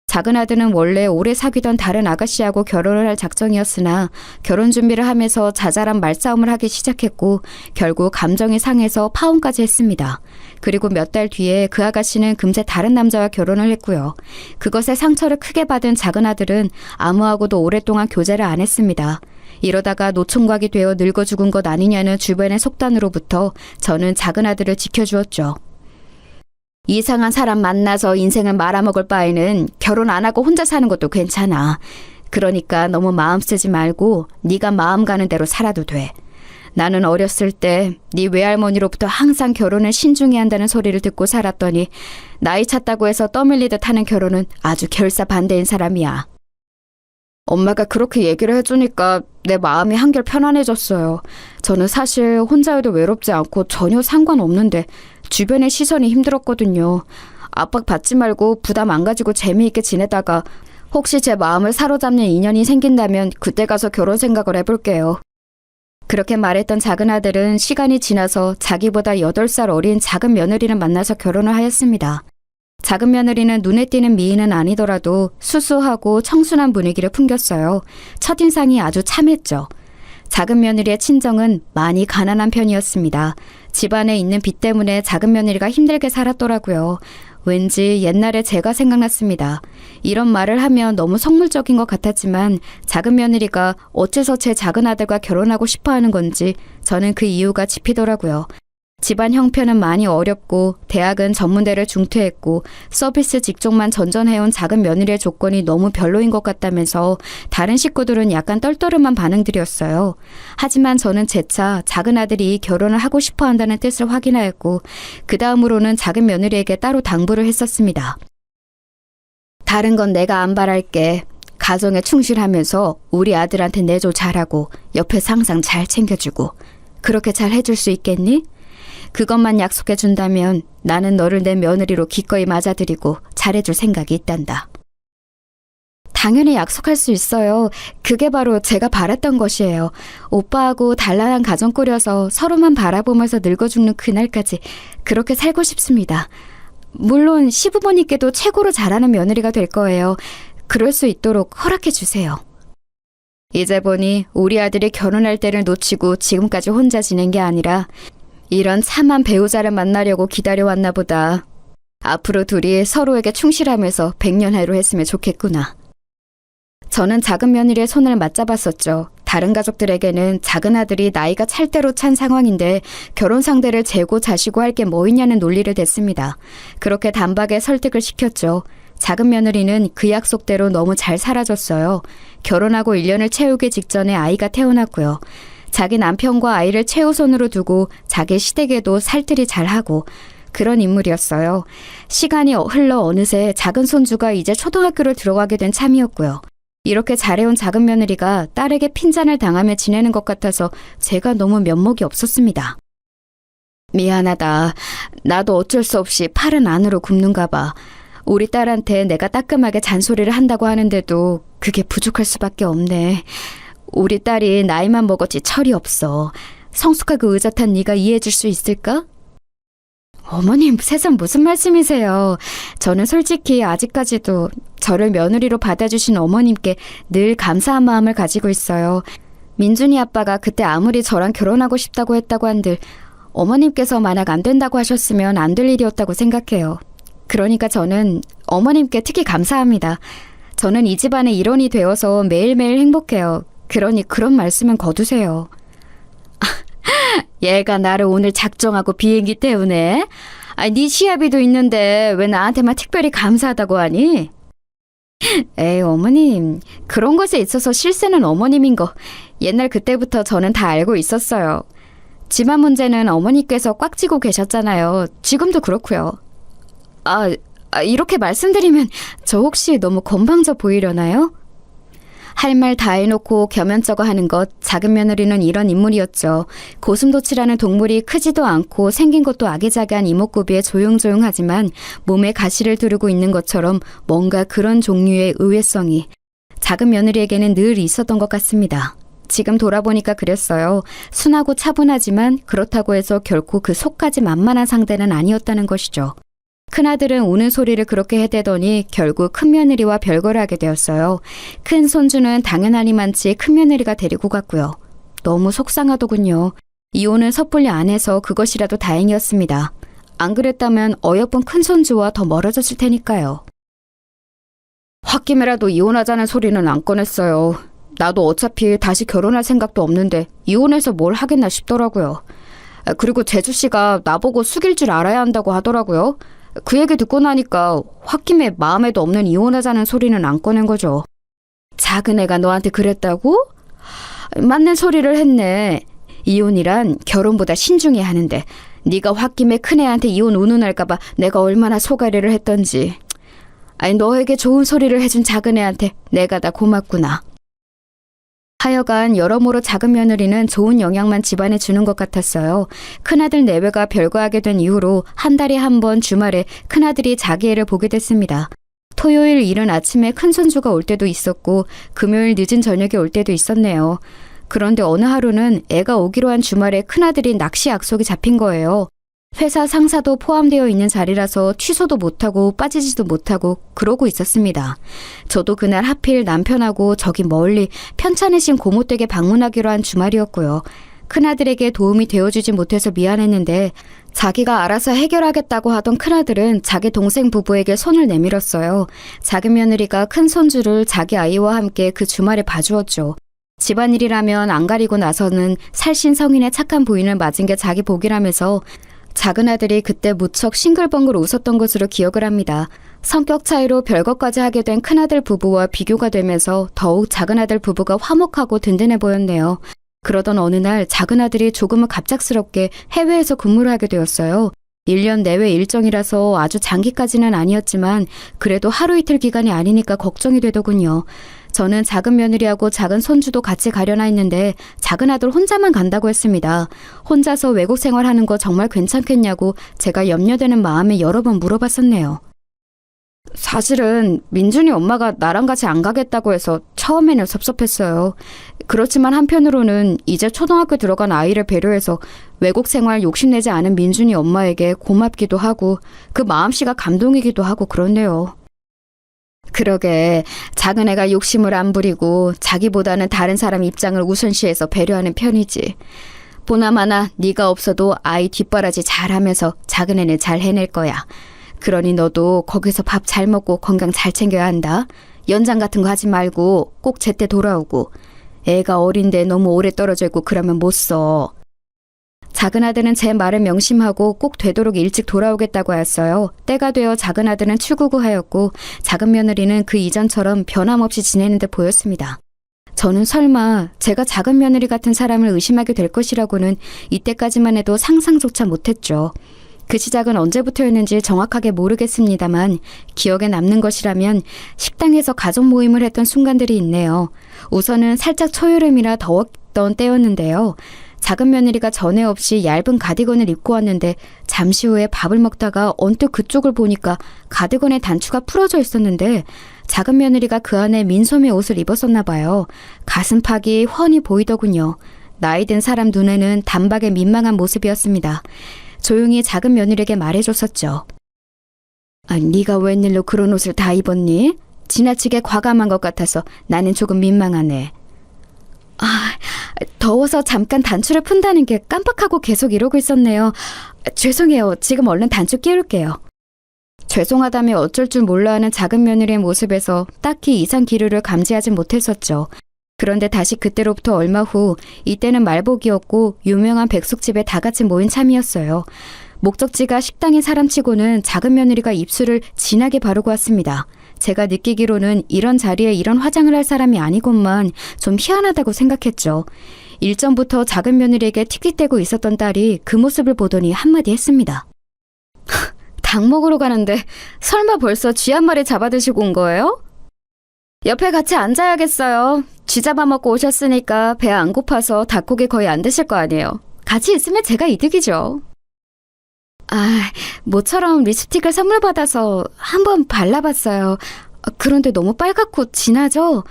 작은 아들은 원래 오래 사귀던 다른 아가씨하고 결혼을 할 작정이었으나 결혼 준비를 하면서 자잘한 말싸움을 하기 시작했고 결국 감정이 상해서 파혼까지 했습니다. 그리고 몇 달 뒤에 그 아가씨는 금세 다른 남자와 결혼을 했고요. 그것에 상처를 크게 받은 작은 아들은 아무하고도 오랫동안 교제를 안 했습니다. 이러다가 노총각이 되어 늙어 죽은 것 아니냐는 주변의 속단으로부터 저는 작은 아들을 지켜주었죠. 이상한 사람 만나서 인생을 말아먹을 바에는 결혼 안 하고 혼자 사는 것도 괜찮아. 그러니까 너무 마음 쓰지 말고 네가 마음 가는 대로 살아도 돼. 나는 어렸을 때 네 외할머니로부터 항상 결혼을 신중히 한다는 소리를 듣고 살았더니 나이 찼다고 해서 떠밀리듯 하는 결혼은 아주 결사 반대인 사람이야. 엄마가 그렇게 얘기를 해주니까 내 마음이 한결 편안해졌어요. 저는 사실 혼자여도 외롭지 않고 전혀 상관없는데 주변의 시선이 힘들었거든요. 압박 받지 말고 부담 안 가지고 재미있게 지내다가 혹시 제 마음을 사로잡는 인연이 생긴다면 그때 가서 결혼 생각을 해볼게요. 그렇게 말했던 작은 아들은 시간이 지나서 자기보다 8살 어린 작은 며느리를 만나서 결혼을 하였습니다. 작은 며느리는 눈에 띄는 미인은 아니더라도 수수하고 청순한 분위기를 풍겼어요. 첫인상이 아주 참했죠. 작은 며느리의 친정은 많이 가난한 편이었습니다. 집안에 있는 빚 때문에 작은 며느리가 힘들게 살았더라고요. 왠지 옛날에 제가 생각났습니다. 이런 말을 하면 너무 속물적인 것 같았지만 작은 며느리가 어째서 제 작은 아들과 결혼하고 싶어 하는 건지 저는 그 이유가 짚이더라고요. 집안 형편은 많이 어렵고 대학은 전문대를 중퇴했고 서비스 직종만 전전해온 작은 며느리의 조건이 너무 별로인 것 같다면서 다른 식구들은 약간 떨떠름한 반응들이었어요. 하지만 저는 재차 작은 아들이 결혼을 하고 싶어 한다는 뜻을 확인하였고 그 다음으로는 작은 며느리에게 따로 당부를 했었습니다. 다른 건 내가 안 바랄게. 가정에 충실하면서 우리 아들한테 내조 잘하고 옆에서 항상 잘 챙겨주고 그렇게 잘 해줄 수 있겠니? 그것만 약속해 준다면 나는 너를 내 며느리로 기꺼이 맞아들이고 잘해줄 생각이 있단다. 당연히 약속할 수 있어요. 그게 바로 제가 바랐던 것이에요. 오빠하고 단란한 가정 꾸려서 서로만 바라보면서 늙어 죽는 그날까지 그렇게 살고 싶습니다. 물론 시부모님께도 최고로 잘하는 며느리가 될 거예요. 그럴 수 있도록 허락해 주세요. 이제 보니 우리 아들이 결혼할 때를 놓치고 지금까지 혼자 지낸 게 아니라 이런 참한 배우자를 만나려고 기다려왔나 보다. 앞으로 둘이 서로에게 충실하면서 백년해로 했으면 좋겠구나. 저는 작은 며느리의 손을 맞잡았었죠. 다른 가족들에게는 작은 아들이 나이가 찰 대로 찬 상황인데 결혼 상대를 재고 자시고 할 게 뭐 있냐는 논리를 댔습니다. 그렇게 단박에 설득을 시켰죠. 작은 며느리는 그 약속대로 너무 잘 살아줬어요. 결혼하고 1년을 채우기 직전에 아이가 태어났고요. 자기 남편과 아이를 최우선으로 두고 자기 시댁에도 살뜰히 잘하고 그런 인물이었어요. 시간이 흘러 어느새 작은 손주가 이제 초등학교를 들어가게 된 참이었고요. 이렇게 잘해온 작은 며느리가 딸에게 핀잔을 당하며 지내는 것 같아서 제가 너무 면목이 없었습니다. 미안하다. 나도 어쩔 수 없이 팔은 안으로 굽는가 봐. 우리 딸한테 내가 따끔하게 잔소리를 한다고 하는데도 그게 부족할 수밖에 없네. 우리 딸이 나이만 먹었지 철이 없어. 성숙하고 의젓한 네가 이해해 줄 수 있을까? 어머님, 세상 무슨 말씀이세요. 저는 솔직히 아직까지도 저를 며느리로 받아주신 어머님께 늘 감사한 마음을 가지고 있어요. 민준이 아빠가 그때 아무리 저랑 결혼하고 싶다고 했다고 한들 어머님께서 만약 안 된다고 하셨으면 안 될 일이었다고 생각해요. 그러니까 저는 어머님께 특히 감사합니다. 저는 이 집안의 일원이 되어서 매일매일 행복해요. 그러니 그런 말씀은 거두세요. 얘가 나를 오늘 작정하고 비행기 때문에? 네 시합이도 있는데 왜 나한테만 특별히 감사하다고 하니? 에이, 어머님. 그런 것에 있어서 실세는 어머님인 거 옛날 그때부터 저는 다 알고 있었어요. 집안 문제는 어머니께서 꽉 쥐고 계셨잖아요. 지금도 그렇고요. 이렇게 말씀드리면 저 혹시 너무 건방져 보이려나요? 할 말 다 해놓고 겸연쩍어 하는 것, 작은 며느리는 이런 인물이었죠. 고슴도치라는 동물이 크지도 않고 생긴 것도 아기자기한 이목구비에 조용조용하지만 몸에 가시를 두르고 있는 것처럼 뭔가 그런 종류의 의외성이 작은 며느리에게는 늘 있었던 것 같습니다. 지금 돌아보니까 그랬어요. 순하고 차분하지만 그렇다고 해서 결코 그 속까지 만만한 상대는 아니었다는 것이죠. 큰아들은 우는 소리를 그렇게 해대더니 결국 큰며느리와 별거를 하게 되었어요. 큰 손주는 당연하니만치 큰며느리가 데리고 갔고요. 너무 속상하더군요. 이혼을 섣불리 안 해서 그것이라도 다행이었습니다. 안 그랬다면 어여쁜 큰손주와 더 멀어졌을 테니까요. 홧김에라도 이혼하자는 소리는 안 꺼냈어요. 나도 어차피 다시 결혼할 생각도 없는데 이혼해서 뭘 하겠나 싶더라고요. 그리고 재주씨가 나보고 숙일 줄 알아야 한다고 하더라고요. 그 얘기 듣고 나니까 홧김에 마음에도 없는 이혼하자는 소리는 안 꺼낸 거죠. 작은 애가 너한테 그랬다고? 맞는 소리를 했네. 이혼이란 결혼보다 신중히 하는데 네가 홧김에 큰애한테 이혼 운운할까 봐 내가 얼마나 소가리를 했던지. 너에게 좋은 소리를 해준 작은 애한테 내가 다 고맙구나. 하여간 여러모로 작은 며느리는 좋은 영향만 집안에 주는 것 같았어요. 큰아들 내외가 별거하게 된 이후로 한 달에 한 번 주말에 큰아들이 자기 애를 보게 됐습니다. 토요일 이른 아침에 큰손주가 올 때도 있었고 금요일 늦은 저녁에 올 때도 있었네요. 그런데 어느 하루는 애가 오기로 한 주말에 큰아들이 낚시 약속이 잡힌 거예요. 회사 상사도 포함되어 있는 자리라서 취소도 못하고 빠지지도 못하고 그러고 있었습니다. 저도 그날 하필 남편하고 저기 멀리 편찮으신 고모댁에 방문하기로 한 주말이었고요. 큰아들에게 도움이 되어주지 못해서 미안했는데 자기가 알아서 해결하겠다고 하던 큰아들은 자기 동생 부부에게 손을 내밀었어요. 작은 며느리가 큰 손주를 자기 아이와 함께 그 주말에 봐주었죠. 집안일이라면 안 가리고 나서는 살신 성인의 착한 부인을 맞은 게 자기 복이라면서 작은 아들이 그때 무척 싱글벙글 웃었던 것으로 기억을 합니다. 성격 차이로 별것까지 하게 된 큰아들 부부와 비교가 되면서 더욱 작은 아들 부부가 화목하고 든든해 보였네요. 그러던 어느 날 작은 아들이 조금은 갑작스럽게 해외에서 근무를 하게 되었어요. 1년 내외 일정이라서 아주 장기까지는 아니었지만 그래도 하루 이틀 기간이 아니니까 걱정이 되더군요. 저는 작은 며느리하고 작은 손주도 같이 가려나 했는데 작은 아들 혼자만 간다고 했습니다. 혼자서 외국 생활하는 거 정말 괜찮겠냐고 제가 염려되는 마음에 여러 번 물어봤었네요. 사실은 민준이 엄마가 나랑 같이 안 가겠다고 해서 처음에는 섭섭했어요. 그렇지만 한편으로는 이제 초등학교 들어간 아이를 배려해서 외국 생활 욕심내지 않은 민준이 엄마에게 고맙기도 하고 그 마음씨가 감동이기도 하고 그렇네요. 그러게 작은 애가 욕심을 안 부리고 자기보다는 다른 사람 입장을 우선시해서 배려하는 편이지. 보나마나 네가 없어도 아이 뒷바라지 잘하면서 작은 애는 잘 해낼 거야. 그러니 너도 거기서 밥 잘 먹고 건강 잘 챙겨야 한다. 연장 같은 거 하지 말고 꼭 제때 돌아오고. 애가 어린데 너무 오래 떨어져 있고 그러면 못 써. 작은 아들은 제 말을 명심하고 꼭 되도록 일찍 돌아오겠다고 하였어요. 때가 되어 작은 아들은 출국하였고 작은 며느리는 그 이전처럼 변함없이 지내는 듯 보였습니다. 저는 설마 제가 작은 며느리 같은 사람을 의심하게 될 것이라고는 이때까지만 해도 상상조차 못했죠. 그 시작은 언제부터였는지 정확하게 모르겠습니다만 기억에 남는 것이라면 식당에서 가족 모임을 했던 순간들이 있네요. 우선은 살짝 초여름이라 더웠던 때였는데요. 작은 며느리가 전에 없이 얇은 가디건을 입고 왔는데 잠시 후에 밥을 먹다가 언뜻 그쪽을 보니까 가디건의 단추가 풀어져 있었는데 작은 며느리가 그 안에 민소매 옷을 입었었나 봐요. 가슴팍이 훤히 보이더군요. 나이 든 사람 눈에는 단박에 민망한 모습이었습니다. 조용히 작은 며느리에게 말해줬었죠. 네가 웬일로 그런 옷을 다 입었니? 지나치게 과감한 것 같아서 나는 조금 민망하네. 더워서 잠깐 단추를 푼다는 게 깜빡하고 계속 이러고 있었네요. 죄송해요. 지금 얼른 단추 끼울게요. 죄송하다며 어쩔 줄 몰라 하는 작은 며느리의 모습에서 딱히 이상 기류를 감지하지 못했었죠. 그런데 다시 그때로부터 얼마 후, 이때는 말복이었고 유명한 백숙집에 다 같이 모인 참이었어요. 목적지가 식당인 사람치고는 작은 며느리가 입술을 진하게 바르고 왔습니다. 제가 느끼기로는 이런 자리에 이런 화장을 할 사람이 아니건만 좀 희한하다고 생각했죠. 일전부터 작은 며느리에게 틱틱대고 있었던 딸이 그 모습을 보더니 한마디 했습니다. 닭 먹으러 가는데 설마 벌써 쥐 한 마리 잡아드시고 온 거예요? 옆에 같이 앉아야겠어요. 쥐 잡아먹고 오셨으니까 배 안 고파서 닭고기 거의 안 드실 거 아니에요. 같이 있으면 제가 이득이죠. 모처럼 립스틱을 선물 받아서 한번 발라봤어요. 그런데 너무 빨갛고 진하죠?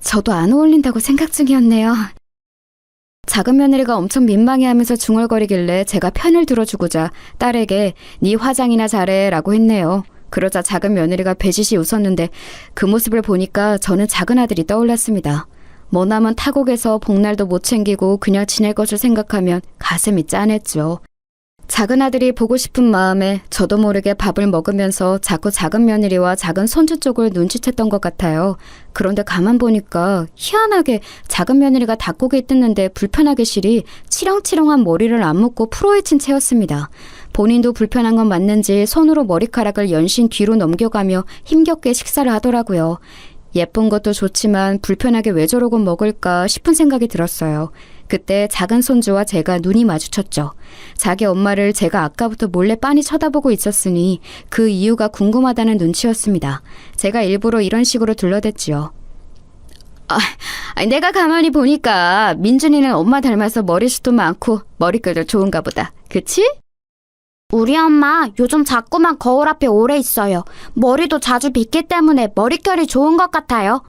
저도 안 어울린다고 생각 중이었네요. 작은 며느리가 엄청 민망해하면서 중얼거리길래 제가 편을 들어주고자 딸에게 네 화장이나 잘해 라고 했네요. 그러자 작은 며느리가 배짓이 웃었는데 그 모습을 보니까 저는 작은 아들이 떠올랐습니다. 머나먼 타국에서 복날도 못 챙기고 그냥 지낼 것을 생각하면 가슴이 짠했죠. 작은 아들이 보고 싶은 마음에 저도 모르게 밥을 먹으면서 자꾸 작은 며느리와 작은 손주 쪽을 눈치챘던 것 같아요. 그런데 가만 보니까 희한하게 작은 며느리가 닭고기 뜯는데 불편하게 실이 치렁치렁한 머리를 안 묶고 풀어헤친 채였습니다. 본인도 불편한 건 맞는지 손으로 머리카락을 연신 뒤로 넘겨가며 힘겹게 식사를 하더라고요. 예쁜 것도 좋지만 불편하게 왜 저러고 먹을까 싶은 생각이 들었어요. 그때 작은 손주와 제가 눈이 마주쳤죠. 자기 엄마를 제가 아까부터 몰래 빤히 쳐다보고 있었으니 그 이유가 궁금하다는 눈치였습니다. 제가 일부러 이런 식으로 둘러댔지요. 내가 가만히 보니까 민준이는 엄마 닮아서 머리숱도 많고 머릿결도 좋은가 보다. 그치? 우리 엄마 요즘 자꾸만 거울 앞에 오래 있어요. 머리도 자주 빗기 때문에 머릿결이 좋은 것 같아요.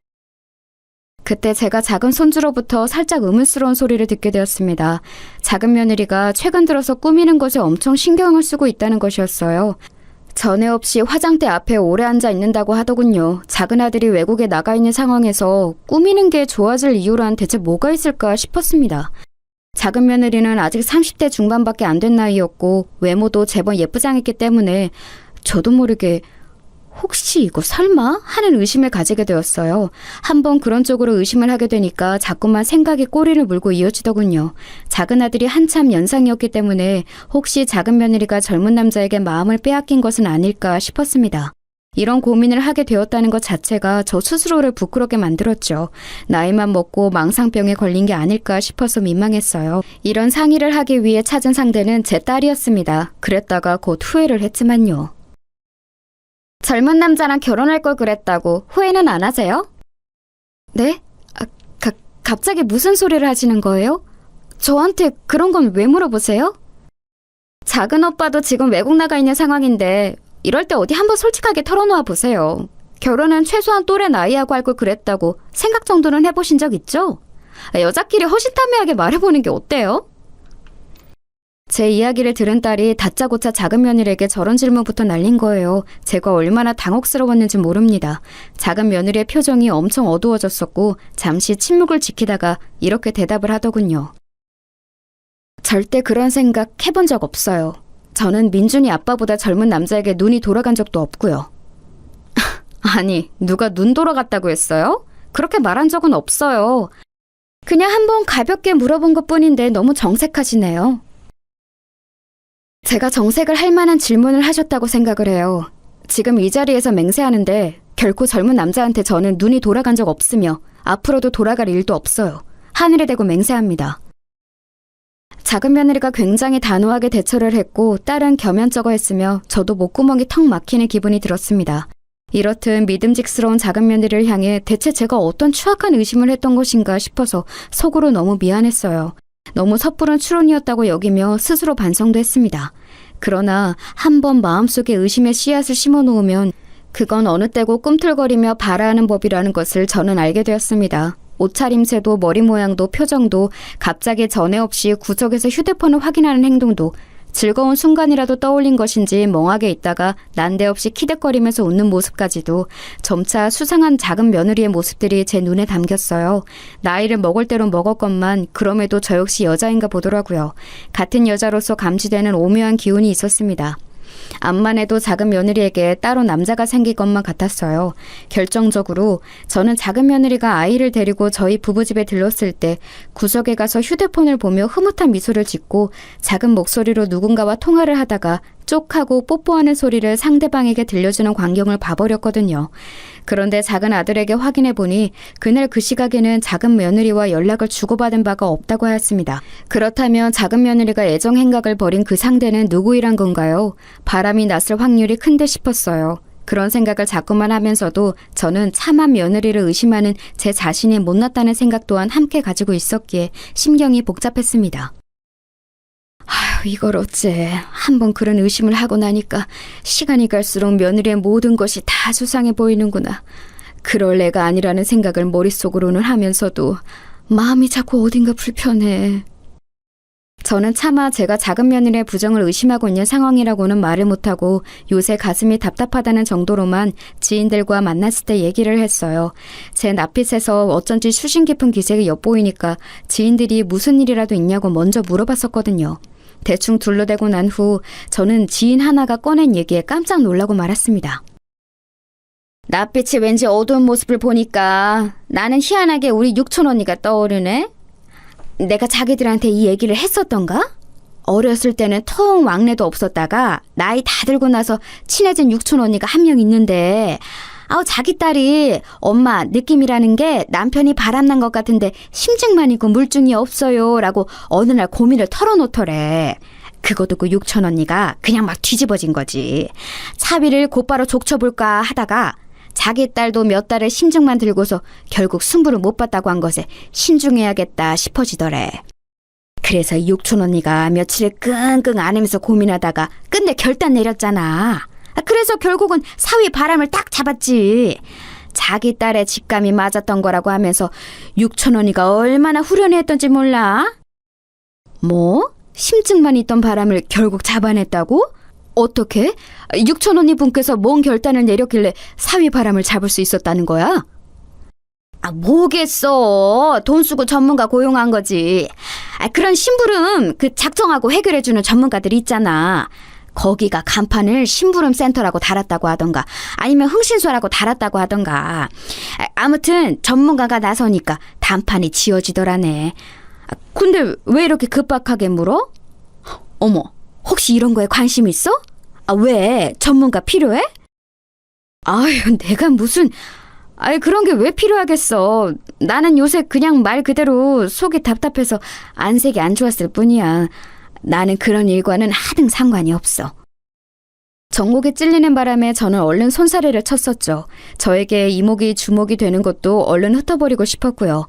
그때 제가 작은 손주로부터 살짝 의문스러운 소리를 듣게 되었습니다. 작은 며느리가 최근 들어서 꾸미는 것에 엄청 신경을 쓰고 있다는 것이었어요. 전에 없이 화장대 앞에 오래 앉아 있는다고 하더군요. 작은 아들이 외국에 나가 있는 상황에서 꾸미는 게 좋아질 이유란 대체 뭐가 있을까 싶었습니다. 작은 며느리는 아직 30대 중반밖에 안 된 나이였고 외모도 제법 예쁘장했기 때문에 저도 모르게 혹시 이거 설마? 하는 의심을 가지게 되었어요. 한번 그런 쪽으로 의심을 하게 되니까 자꾸만 생각이 꼬리를 물고 이어지더군요. 작은 아들이 한참 연상이었기 때문에 혹시 작은 며느리가 젊은 남자에게 마음을 빼앗긴 것은 아닐까 싶었습니다. 이런 고민을 하게 되었다는 것 자체가 저 스스로를 부끄럽게 만들었죠. 나이만 먹고 망상병에 걸린 게 아닐까 싶어서 민망했어요. 이런 상의를 하기 위해 찾은 상대는 제 딸이었습니다. 그랬다가 곧 후회를 했지만요. 젊은 남자랑 결혼할 걸 그랬다고 후회는 안 하세요? 네? 갑자기 무슨 소리를 하시는 거예요? 저한테 그런 건 왜 물어보세요? 작은 오빠도 지금 외국 나가 있는 상황인데 이럴 때 어디 한번 솔직하게 털어놓아 보세요. 결혼은 최소한 또래 나이하고 할 걸 그랬다고 생각 정도는 해보신 적 있죠? 여자끼리 허심탄회하게 말해보는 게 어때요? 제 이야기를 들은 딸이 다짜고짜 작은 며느리에게 저런 질문부터 날린 거예요. 제가 얼마나 당혹스러웠는지 모릅니다. 작은 며느리의 표정이 엄청 어두워졌었고 잠시 침묵을 지키다가 이렇게 대답을 하더군요. 절대 그런 생각 해본 적 없어요. 저는 민준이 아빠보다 젊은 남자에게 눈이 돌아간 적도 없고요. 아니, 누가 눈 돌아갔다고 했어요? 그렇게 말한 적은 없어요. 그냥 한번 가볍게 물어본 것뿐인데 너무 정색하시네요. 제가 정색을 할 만한 질문을 하셨다고 생각을 해요. 지금 이 자리에서 맹세하는데 결코 젊은 남자한테 저는 눈이 돌아간 적 없으며 앞으로도 돌아갈 일도 없어요. 하늘에 대고 맹세합니다. 작은 며느리가 굉장히 단호하게 대처를 했고 딸은 겸연쩍어 했으며 저도 목구멍이 턱 막히는 기분이 들었습니다. 이렇듯 믿음직스러운 작은 며느리를 향해 대체 제가 어떤 추악한 의심을 했던 것인가 싶어서 속으로 너무 미안했어요. 너무 섣부른 추론이었다고 여기며 스스로 반성도 했습니다. 그러나 한번 마음속에 의심의 씨앗을 심어놓으면 그건 어느 때고 꿈틀거리며 발아하는 법이라는 것을 저는 알게 되었습니다. 옷차림새도 머리 모양도 표정도 갑자기 전에 없이 구석에서 휴대폰을 확인하는 행동도 즐거운 순간이라도 떠올린 것인지 멍하게 있다가 난데없이 키득거리면서 웃는 모습까지도 점차 수상한 작은 며느리의 모습들이 제 눈에 담겼어요. 나이를 먹을 대로 먹었건만 그럼에도 저 역시 여자인가 보더라고요. 같은 여자로서 감지되는 오묘한 기운이 있었습니다. 암만 해도 작은 며느리에게 따로 남자가 생길 것만 같았어요. 결정적으로 저는 작은 며느리가 아이를 데리고 저희 부부집에 들렀을 때 구석에 가서 휴대폰을 보며 흐뭇한 미소를 짓고 작은 목소리로 누군가와 통화를 하다가 쪽하고 뽀뽀하는 소리를 상대방에게 들려주는 광경을 봐버렸거든요. 그런데 작은 아들에게 확인해 보니 그날 그 시각에는 작은 며느리와 연락을 주고받은 바가 없다고 하였습니다. 그렇다면 작은 며느리가 애정 행각을 벌인 그 상대는 누구이란 건가요? 바람이 났을 확률이 큰데 싶었어요. 그런 생각을 자꾸만 하면서도 저는 차마 며느리를 의심하는 제 자신이 못났다는 생각 또한 함께 가지고 있었기에 심경이 복잡했습니다. 아휴, 이걸 어째. 한번 그런 의심을 하고 나니까 시간이 갈수록 며느리의 모든 것이 다 수상해 보이는구나. 그럴 애가 아니라는 생각을 머릿속으로는 하면서도 마음이 자꾸 어딘가 불편해. 저는 차마 제가 작은 며느리의 부정을 의심하고 있는 상황이라고는 말을 못하고 요새 가슴이 답답하다는 정도로만 지인들과 만났을 때 얘기를 했어요. 제 낯빛에서 어쩐지 수신 깊은 기색이 엿보이니까 지인들이 무슨 일이라도 있냐고 먼저 물어봤었거든요. 대충 둘러대고 난 후 저는 지인 하나가 꺼낸 얘기에 깜짝 놀라고 말았습니다. 낯빛이 왠지 어두운 모습을 보니까 나는 희한하게 우리 육촌 언니가 떠오르네. 내가 자기들한테 이 얘기를 했었던가? 어렸을 때는 통 왕래도 없었다가 나이 다 들고 나서 친해진 육촌 언니가 한 명 있는데 자기 딸이 엄마 느낌이라는 게 남편이 바람난 것 같은데 심증만 있고 물증이 없어요 라고 어느 날 고민을 털어놓더래. 그거 듣고 육촌 언니가 그냥 막 뒤집어진 거지. 차비를 곧바로 족쳐볼까 하다가 자기 딸도 몇 달을 심증만 들고서 결국 승부를 못 봤다고 한 것에 신중해야겠다 싶어지더래. 그래서 육촌 언니가 며칠을 끙끙 앓으면서 고민하다가 끝내 결단 내렸잖아. 그래서 결국은 사위 바람을 딱 잡았지. 자기 딸의 직감이 맞았던 거라고 하면서 육촌 언니가 얼마나 후련했던지 몰라? 뭐? 심증만 있던 바람을 결국 잡아냈다고? 어떻게? 육촌 언니 분께서 뭔 결단을 내렸길래 사위 바람을 잡을 수 있었다는 거야? 뭐겠어. 돈 쓰고 전문가 고용한 거지. 그런 심부름 작정하고 해결해주는 전문가들이 있잖아. 거기가 간판을 심부름 센터라고 달았다고 하던가 아니면 흥신소라고 달았다고 하던가. 아무튼 전문가가 나서니까 단판이 지어지더라네. 근데 왜 이렇게 급박하게 물어? 어머, 혹시 이런 거에 관심 있어? 왜? 전문가 필요해? 아유, 내가 무슨... 그런 게 왜 필요하겠어. 나는 요새 그냥 말 그대로 속이 답답해서 안색이 안 좋았을 뿐이야. 나는 그런 일과는 하등 상관이 없어. 정목에 찔리는 바람에 저는 얼른 손사래를 쳤었죠. 저에게 이목이 주목이 되는 것도 얼른 흩어버리고 싶었고요.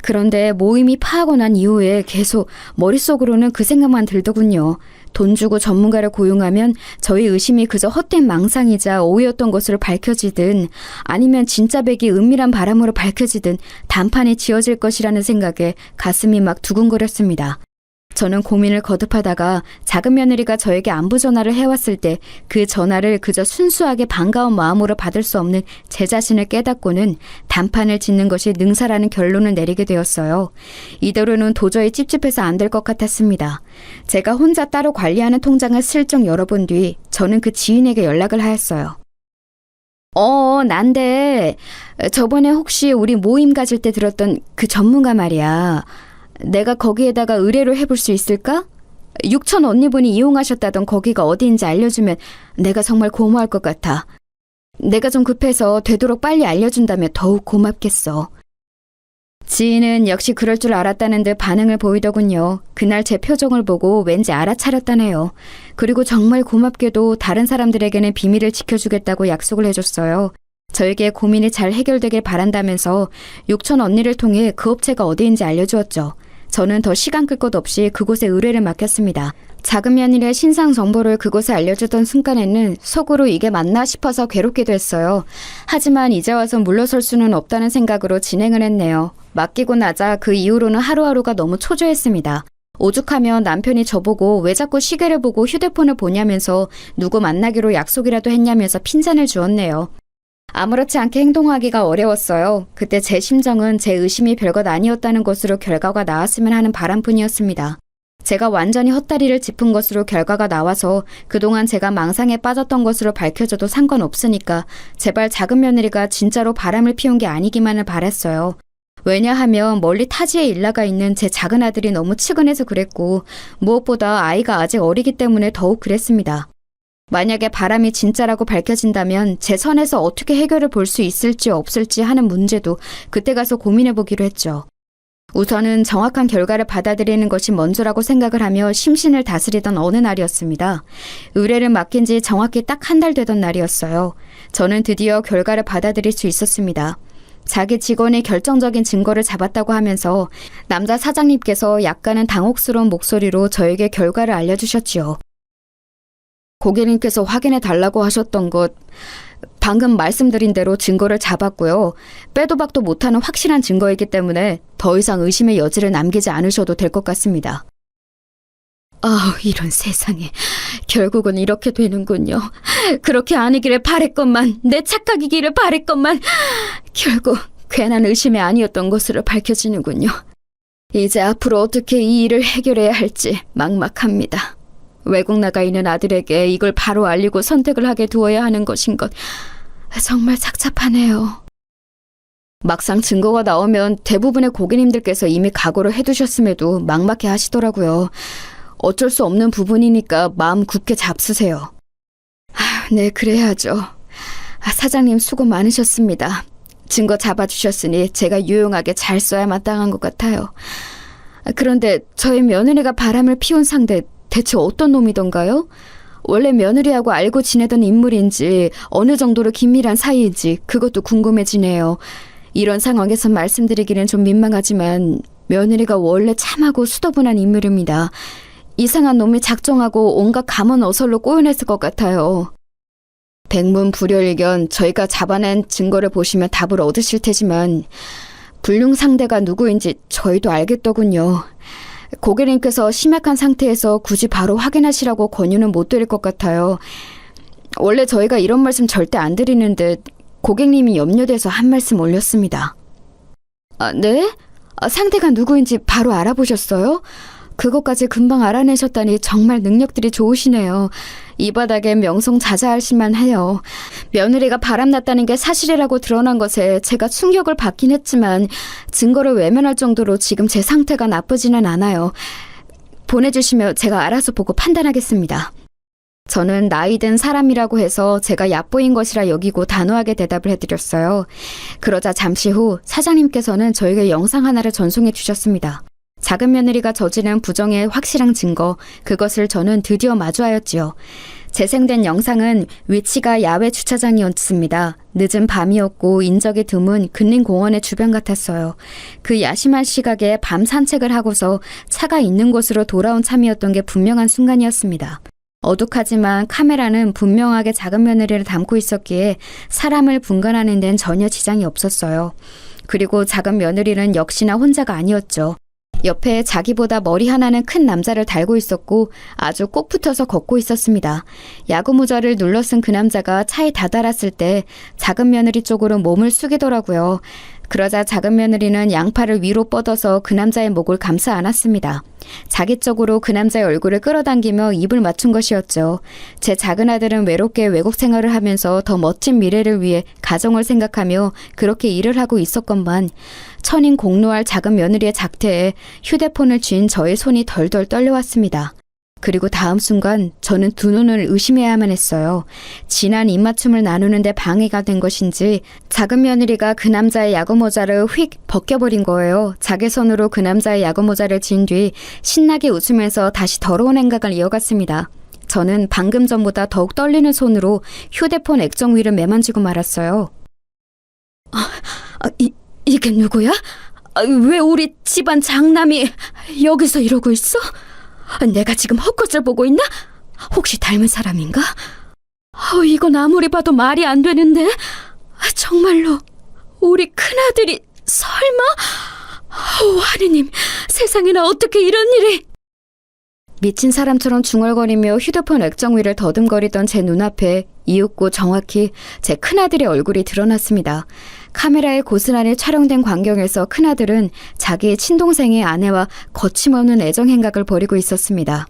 그런데 모임이 파하고 난 이후에 계속 머릿속으로는 그 생각만 들더군요. 돈 주고 전문가를 고용하면 저희 의심이 그저 헛된 망상이자 오해였던 것으로 밝혀지든 아니면 진짜 백이 은밀한 바람으로 밝혀지든 단판이 지어질 것이라는 생각에 가슴이 막 두근거렸습니다. 저는 고민을 거듭하다가 작은 며느리가 저에게 안부 전화를 해왔을 때 그 전화를 그저 순수하게 반가운 마음으로 받을 수 없는 제 자신을 깨닫고는 단판을 짓는 것이 능사라는 결론을 내리게 되었어요. 이대로는 도저히 찝찝해서 안 될 것 같았습니다. 제가 혼자 따로 관리하는 통장을 슬쩍 열어본 뒤 저는 그 지인에게 연락을 하였어요. 난데 저번에 혹시 우리 모임 가질 때 들었던 그 전문가 말이야. 내가 거기에다가 의뢰를 해볼 수 있을까? 육촌 언니분이 이용하셨다던 거기가 어디인지 알려주면 내가 정말 고마울 것 같아. 내가 좀 급해서 되도록 빨리 알려준다면 더욱 고맙겠어. 지인은 역시 그럴 줄 알았다는 듯 반응을 보이더군요. 그날 제 표정을 보고 왠지 알아차렸다네요. 그리고 정말 고맙게도 다른 사람들에게는 비밀을 지켜주겠다고 약속을 해줬어요. 저에게 고민이 잘 해결되길 바란다면서 육촌 언니를 통해 그 업체가 어디인지 알려주었죠. 저는 더 시간 끌 것 없이 그곳에 의뢰를 맡겼습니다. 작은 며느리의 신상 정보를 그곳에 알려주던 순간에는 속으로 이게 맞나 싶어서 괴롭기도 했어요. 하지만 이제 와서 물러설 수는 없다는 생각으로 진행을 했네요. 맡기고 나자 그 이후로는 하루하루가 너무 초조했습니다. 오죽하면 남편이 저보고 왜 자꾸 시계를 보고 휴대폰을 보냐면서 누구 만나기로 약속이라도 했냐면서 핀잔을 주었네요. 아무렇지 않게 행동하기가 어려웠어요. 그때 제 심정은 제 의심이 별것 아니었다는 것으로 결과가 나왔으면 하는 바람뿐이었습니다. 제가 완전히 헛다리를 짚은 것으로 결과가 나와서 그동안 제가 망상에 빠졌던 것으로 밝혀져도 상관없으니까 제발 작은 며느리가 진짜로 바람을 피운 게 아니기만을 바랬어요. 왜냐하면 멀리 타지에 일나가 있는 제 작은 아들이 너무 측은해서 그랬고 무엇보다 아이가 아직 어리기 때문에 더욱 그랬습니다. 만약에 바람이 진짜라고 밝혀진다면 제 선에서 어떻게 해결을 볼 수 있을지 없을지 하는 문제도 그때 가서 고민해보기로 했죠. 우선은 정확한 결과를 받아들이는 것이 먼저라고 생각을 하며 심신을 다스리던 어느 날이었습니다. 의뢰를 맡긴 지 정확히 딱 한 달 되던 날이었어요. 저는 드디어 결과를 받아들일 수 있었습니다. 자기 직원이 결정적인 증거를 잡았다고 하면서 남자 사장님께서 약간은 당혹스러운 목소리로 저에게 결과를 알려주셨지요. 고객님께서 확인해 달라고 하셨던 것, 방금 말씀드린 대로 증거를 잡았고요. 빼도 박도 못하는 확실한 증거이기 때문에 더 이상 의심의 여지를 남기지 않으셔도 될 것 같습니다. 아, 이런 세상에. 결국은 이렇게 되는군요. 그렇게 아니기를 바랬건만, 내 착각이기를 바랬건만, 결국 괜한 의심이 아니었던 것으로 밝혀지는군요. 이제 앞으로 어떻게 이 일을 해결해야 할지 막막합니다. 외국 나가 있는 아들에게 이걸 바로 알리고 선택을 하게 두어야 하는 것인 것 정말 착잡하네요. 막상 증거가 나오면 대부분의 고객님들께서 이미 각오를 해두셨음에도 막막해 하시더라고요. 어쩔 수 없는 부분이니까 마음 굳게 잡수세요. 네, 그래야죠. 사장님 수고 많으셨습니다. 증거 잡아주셨으니 제가 유용하게 잘 써야 마땅한 것 같아요. 그런데 저희 며느리가 바람을 피운 상대 대체 어떤 놈이던가요? 원래 며느리하고 알고 지내던 인물인지 어느 정도로 긴밀한 사이인지 그것도 궁금해지네요. 이런 상황에서 말씀드리기는 좀 민망하지만 며느리가 원래 참하고 수더분한 인물입니다. 이상한 놈이 작정하고 온갖 감언어설로 꼬여냈을 것 같아요. 백문불여일견 저희가 잡아낸 증거를 보시면 답을 얻으실 테지만 불륜 상대가 누구인지 저희도 알겠더군요. 고객님께서 심약한 상태에서 굳이 바로 확인하시라고 권유는 못 드릴 것 같아요. 원래 저희가 이런 말씀 절대 안 드리는데 고객님이 염려돼서 한 말씀 올렸습니다. 네? 상대가 누구인지 바로 알아보셨어요? 그것까지 금방 알아내셨다니 정말 능력들이 좋으시네요. 이 바닥에 명성자자하실만 해요. 며느리가 바람났다는 게 사실이라고 드러난 것에 제가 충격을 받긴 했지만 증거를 외면할 정도로 지금 제 상태가 나쁘지는 않아요. 보내주시면 제가 알아서 보고 판단하겠습니다. 저는 나이 든 사람이라고 해서 제가 얕보인 것이라 여기고 단호하게 대답을 해드렸어요. 그러자 잠시 후 사장님께서는 저에게 영상 하나를 전송해 주셨습니다. 작은 며느리가 저지른 부정의 확실한 증거, 그것을 저는 드디어 마주하였지요. 재생된 영상은 위치가 야외 주차장이었습니다. 늦은 밤이었고 인적이 드문 근린 공원의 주변 같았어요. 그 야심한 시각에 밤 산책을 하고서 차가 있는 곳으로 돌아온 참이었던 게 분명한 순간이었습니다. 어둑하지만 카메라는 분명하게 작은 며느리를 담고 있었기에 사람을 분간하는 데는 전혀 지장이 없었어요. 그리고 작은 며느리는 역시나 혼자가 아니었죠. 옆에 자기보다 머리 하나는 큰 남자를 달고 있었고 아주 꼭 붙어서 걷고 있었습니다. 야구 모자를 눌러 쓴 그 남자가 차에 다다랐을 때 작은 며느리 쪽으로 몸을 숙이더라고요. 그러자 작은 며느리는 양팔을 위로 뻗어서 그 남자의 목을 감싸 안았습니다. 자기 쪽으로 그 남자의 얼굴을 끌어당기며 입을 맞춘 것이었죠. 제 작은 아들은 외롭게 외국 생활을 하면서 더 멋진 미래를 위해 가정을 생각하며 그렇게 일을 하고 있었건만 천인 공노할 작은 며느리의 작태에 휴대폰을 쥔 저의 손이 덜덜 떨려왔습니다. 그리고 다음 순간 저는 두 눈을 의심해야만 했어요. 진한 입맞춤을 나누는데 방해가 된 것인지 작은 며느리가 그 남자의 야구 모자를 휙 벗겨버린 거예요. 자기 손으로 그 남자의 야구 모자를 진 뒤 신나게 웃으면서 다시 더러운 행각을 이어갔습니다. 저는 방금 전보다 더욱 떨리는 손으로 휴대폰 액정 위를 매만지고 말았어요. 이게 누구야? 왜 우리 집안 장남이 여기서 이러고 있어? 내가 지금 헛것을 보고 있나? 혹시 닮은 사람인가? 이건 아무리 봐도 말이 안 되는데. 정말로 우리 큰아들이 설마? 하느님, 세상에나 어떻게 이런 일이. 미친 사람처럼 중얼거리며 휴대폰 액정 위를 더듬거리던 제 눈앞에 이윽고 정확히 제 큰아들의 얼굴이 드러났습니다. 카메라에 고스란히 촬영된 광경에서 큰아들은 자기의 친동생의 아내와 거침없는 애정 행각을 벌이고 있었습니다.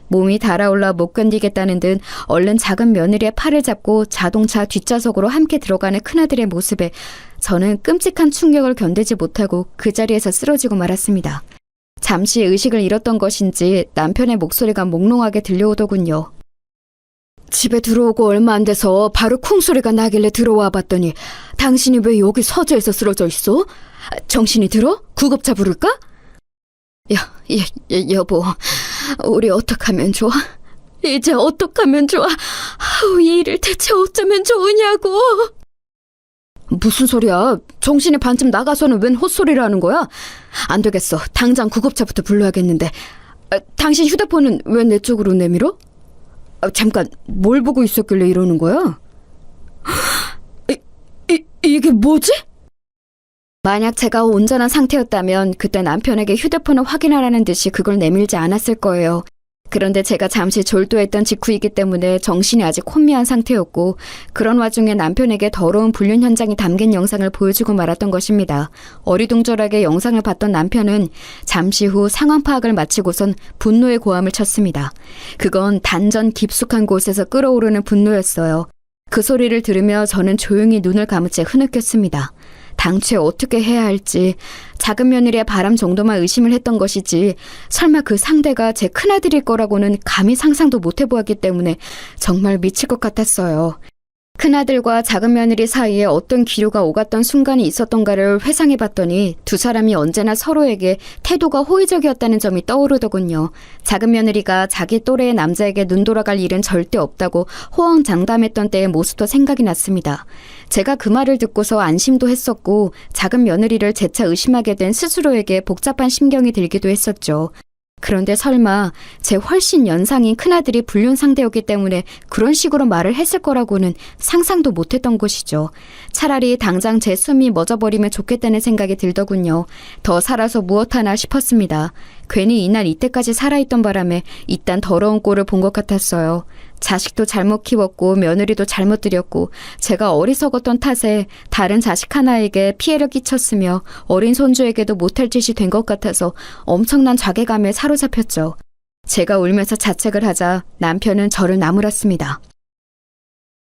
몸이 달아올라 못 견디겠다는 듯 얼른 작은 며느리의 팔을 잡고 자동차 뒷좌석으로 함께 들어가는 큰아들의 모습에 저는 끔찍한 충격을 견디지 못하고 그 자리에서 쓰러지고 말았습니다. 잠시 의식을 잃었던 것인지 남편의 목소리가 몽롱하게 들려오더군요. 집에 들어오고 얼마 안 돼서 바로 쿵 소리가 나길래 들어와 봤더니 당신이 왜 여기 서재에서 쓰러져 있어? 정신이 들어? 구급차 부를까? 여보, 우리 어떡하면 좋아? 이제 어떡하면 좋아? 이 일을 대체 어쩌면 좋으냐고. 무슨 소리야? 정신이 반쯤 나가서는 웬 헛소리를 하는 거야? 안 되겠어. 당장 구급차부터 불러야겠는데. 당신 휴대폰은 왜 내 쪽으로 내밀어? 잠깐, 뭘 보고 있었길래 이러는 거야? 이게 뭐지? 만약 제가 온전한 상태였다면 그때 남편에게 휴대폰을 확인하라는 듯이 그걸 내밀지 않았을 거예요. 그런데 제가 잠시 졸도했던 직후이기 때문에 정신이 아직 혼미한 상태였고 그런 와중에 남편에게 더러운 불륜 현장이 담긴 영상을 보여주고 말았던 것입니다. 어리둥절하게 영상을 봤던 남편은 잠시 후 상황 파악을 마치고선 분노의 고함을 쳤습니다. 그건 단전 깊숙한 곳에서 끓어오르는 분노였어요. 그 소리를 들으며 저는 조용히 눈을 감은 채 흐느꼈습니다. 당최 어떻게 해야 할지 작은 며느리의 바람 정도만 의심을 했던 것이지 설마 그 상대가 제 큰아들일 거라고는 감히 상상도 못 해보았기 때문에 정말 미칠 것 같았어요. 큰아들과 작은 며느리 사이에 어떤 기류가 오갔던 순간이 있었던가를 회상해봤더니 두 사람이 언제나 서로에게 태도가 호의적이었다는 점이 떠오르더군요. 작은 며느리가 자기 또래의 남자에게 눈 돌아갈 일은 절대 없다고 호언장담했던 때의 모습도 생각이 났습니다. 제가 그 말을 듣고서 안심도 했었고 작은 며느리를 재차 의심하게 된 스스로에게 복잡한 심경이 들기도 했었죠. 그런데 설마 제 훨씬 연상인 큰아들이 불륜 상대였기 때문에 그런 식으로 말을 했을 거라고는 상상도 못했던 것이죠. 차라리 당장 제 숨이 멎어버리면 좋겠다는 생각이 들더군요. 더 살아서 무엇하나 싶었습니다. 괜히 이날 이때까지 살아있던 바람에 이딴 더러운 꼴을 본 것 같았어요. 자식도 잘못 키웠고 며느리도 잘못 들였고 제가 어리석었던 탓에 다른 자식 하나에게 피해를 끼쳤으며 어린 손주에게도 못할 짓이 된 것 같아서 엄청난 자괴감에 사로잡혔죠. 제가 울면서 자책을 하자 남편은 저를 나무랐습니다.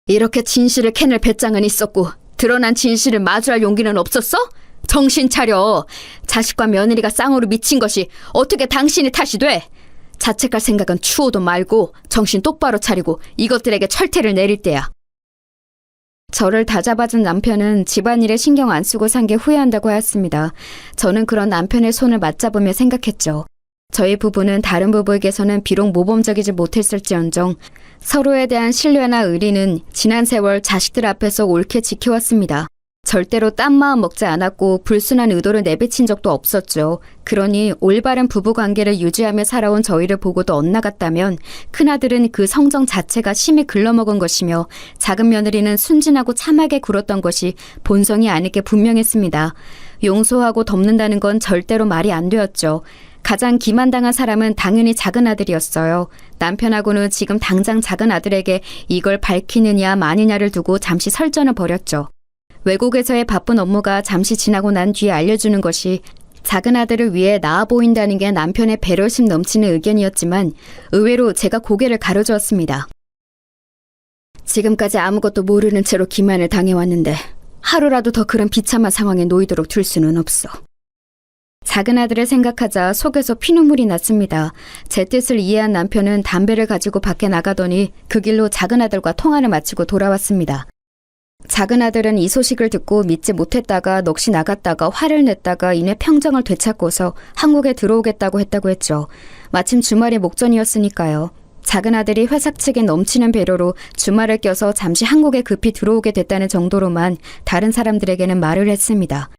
이렇게 진실을 캐낼 배짱은 있었고 드러난 진실을 마주할 용기는 없었어? 정신 차려. 자식과 며느리가 쌍으로 미친 것이 어떻게 당신의 탓이 돼? 자책할 생각은 추호도 말고 정신 똑바로 차리고 이것들에게 철퇴를 내릴 때야. 저를 다잡아준 남편은 집안일에 신경 안 쓰고 산 게 후회한다고 하였습니다. 저는 그런 남편의 손을 맞잡으며 생각했죠. 저희 부부는 다른 부부에게서는 비록 모범적이지 못했을지언정 서로에 대한 신뢰나 의리는 지난 세월 자식들 앞에서 옳게 지켜왔습니다. 절대로 딴 마음 먹지 않았고 불순한 의도를 내비친 적도 없었죠. 그러니 올바른 부부관계를 유지하며 살아온 저희를 보고도 엇나갔다면 큰아들은 그 성정 자체가 심히 글러먹은 것이며 작은 며느리는 순진하고 참하게 굴었던 것이 본성이 아닐 게 분명했습니다. 용서하고 덮는다는 건 절대로 말이 안 되었죠. 가장 기만당한 사람은 당연히 작은 아들이었어요. 남편하고는 지금 당장 작은 아들에게 이걸 밝히느냐 마느냐를 두고 잠시 설전을 벌였죠. 외국에서의 바쁜 업무가 잠시 지나고 난 뒤에 알려주는 것이 작은 아들을 위해 나아 보인다는 게 남편의 배려심 넘치는 의견이었지만 의외로 제가 고개를 가로주었습니다. 지금까지 아무것도 모르는 채로 기만을 당해왔는데 하루라도 더 그런 비참한 상황에 놓이도록 둘 수는 없어. 작은 아들을 생각하자 속에서 피눈물이 났습니다. 제 뜻을 이해한 남편은 담배를 가지고 밖에 나가더니 그 길로 작은 아들과 통화를 마치고 돌아왔습니다. 작은 아들은 이 소식을 듣고 믿지 못했다가 넋이 나갔다가 화를 냈다가 이내 평정을 되찾고서 한국에 들어오겠다고 했죠. 마침 주말이 목전이었으니까요. 작은 아들이 회사 측에 넘치는 배려로 주말을 껴서 잠시 한국에 급히 들어오게 됐다는 정도로만 다른 사람들에게는 말을 했습니다.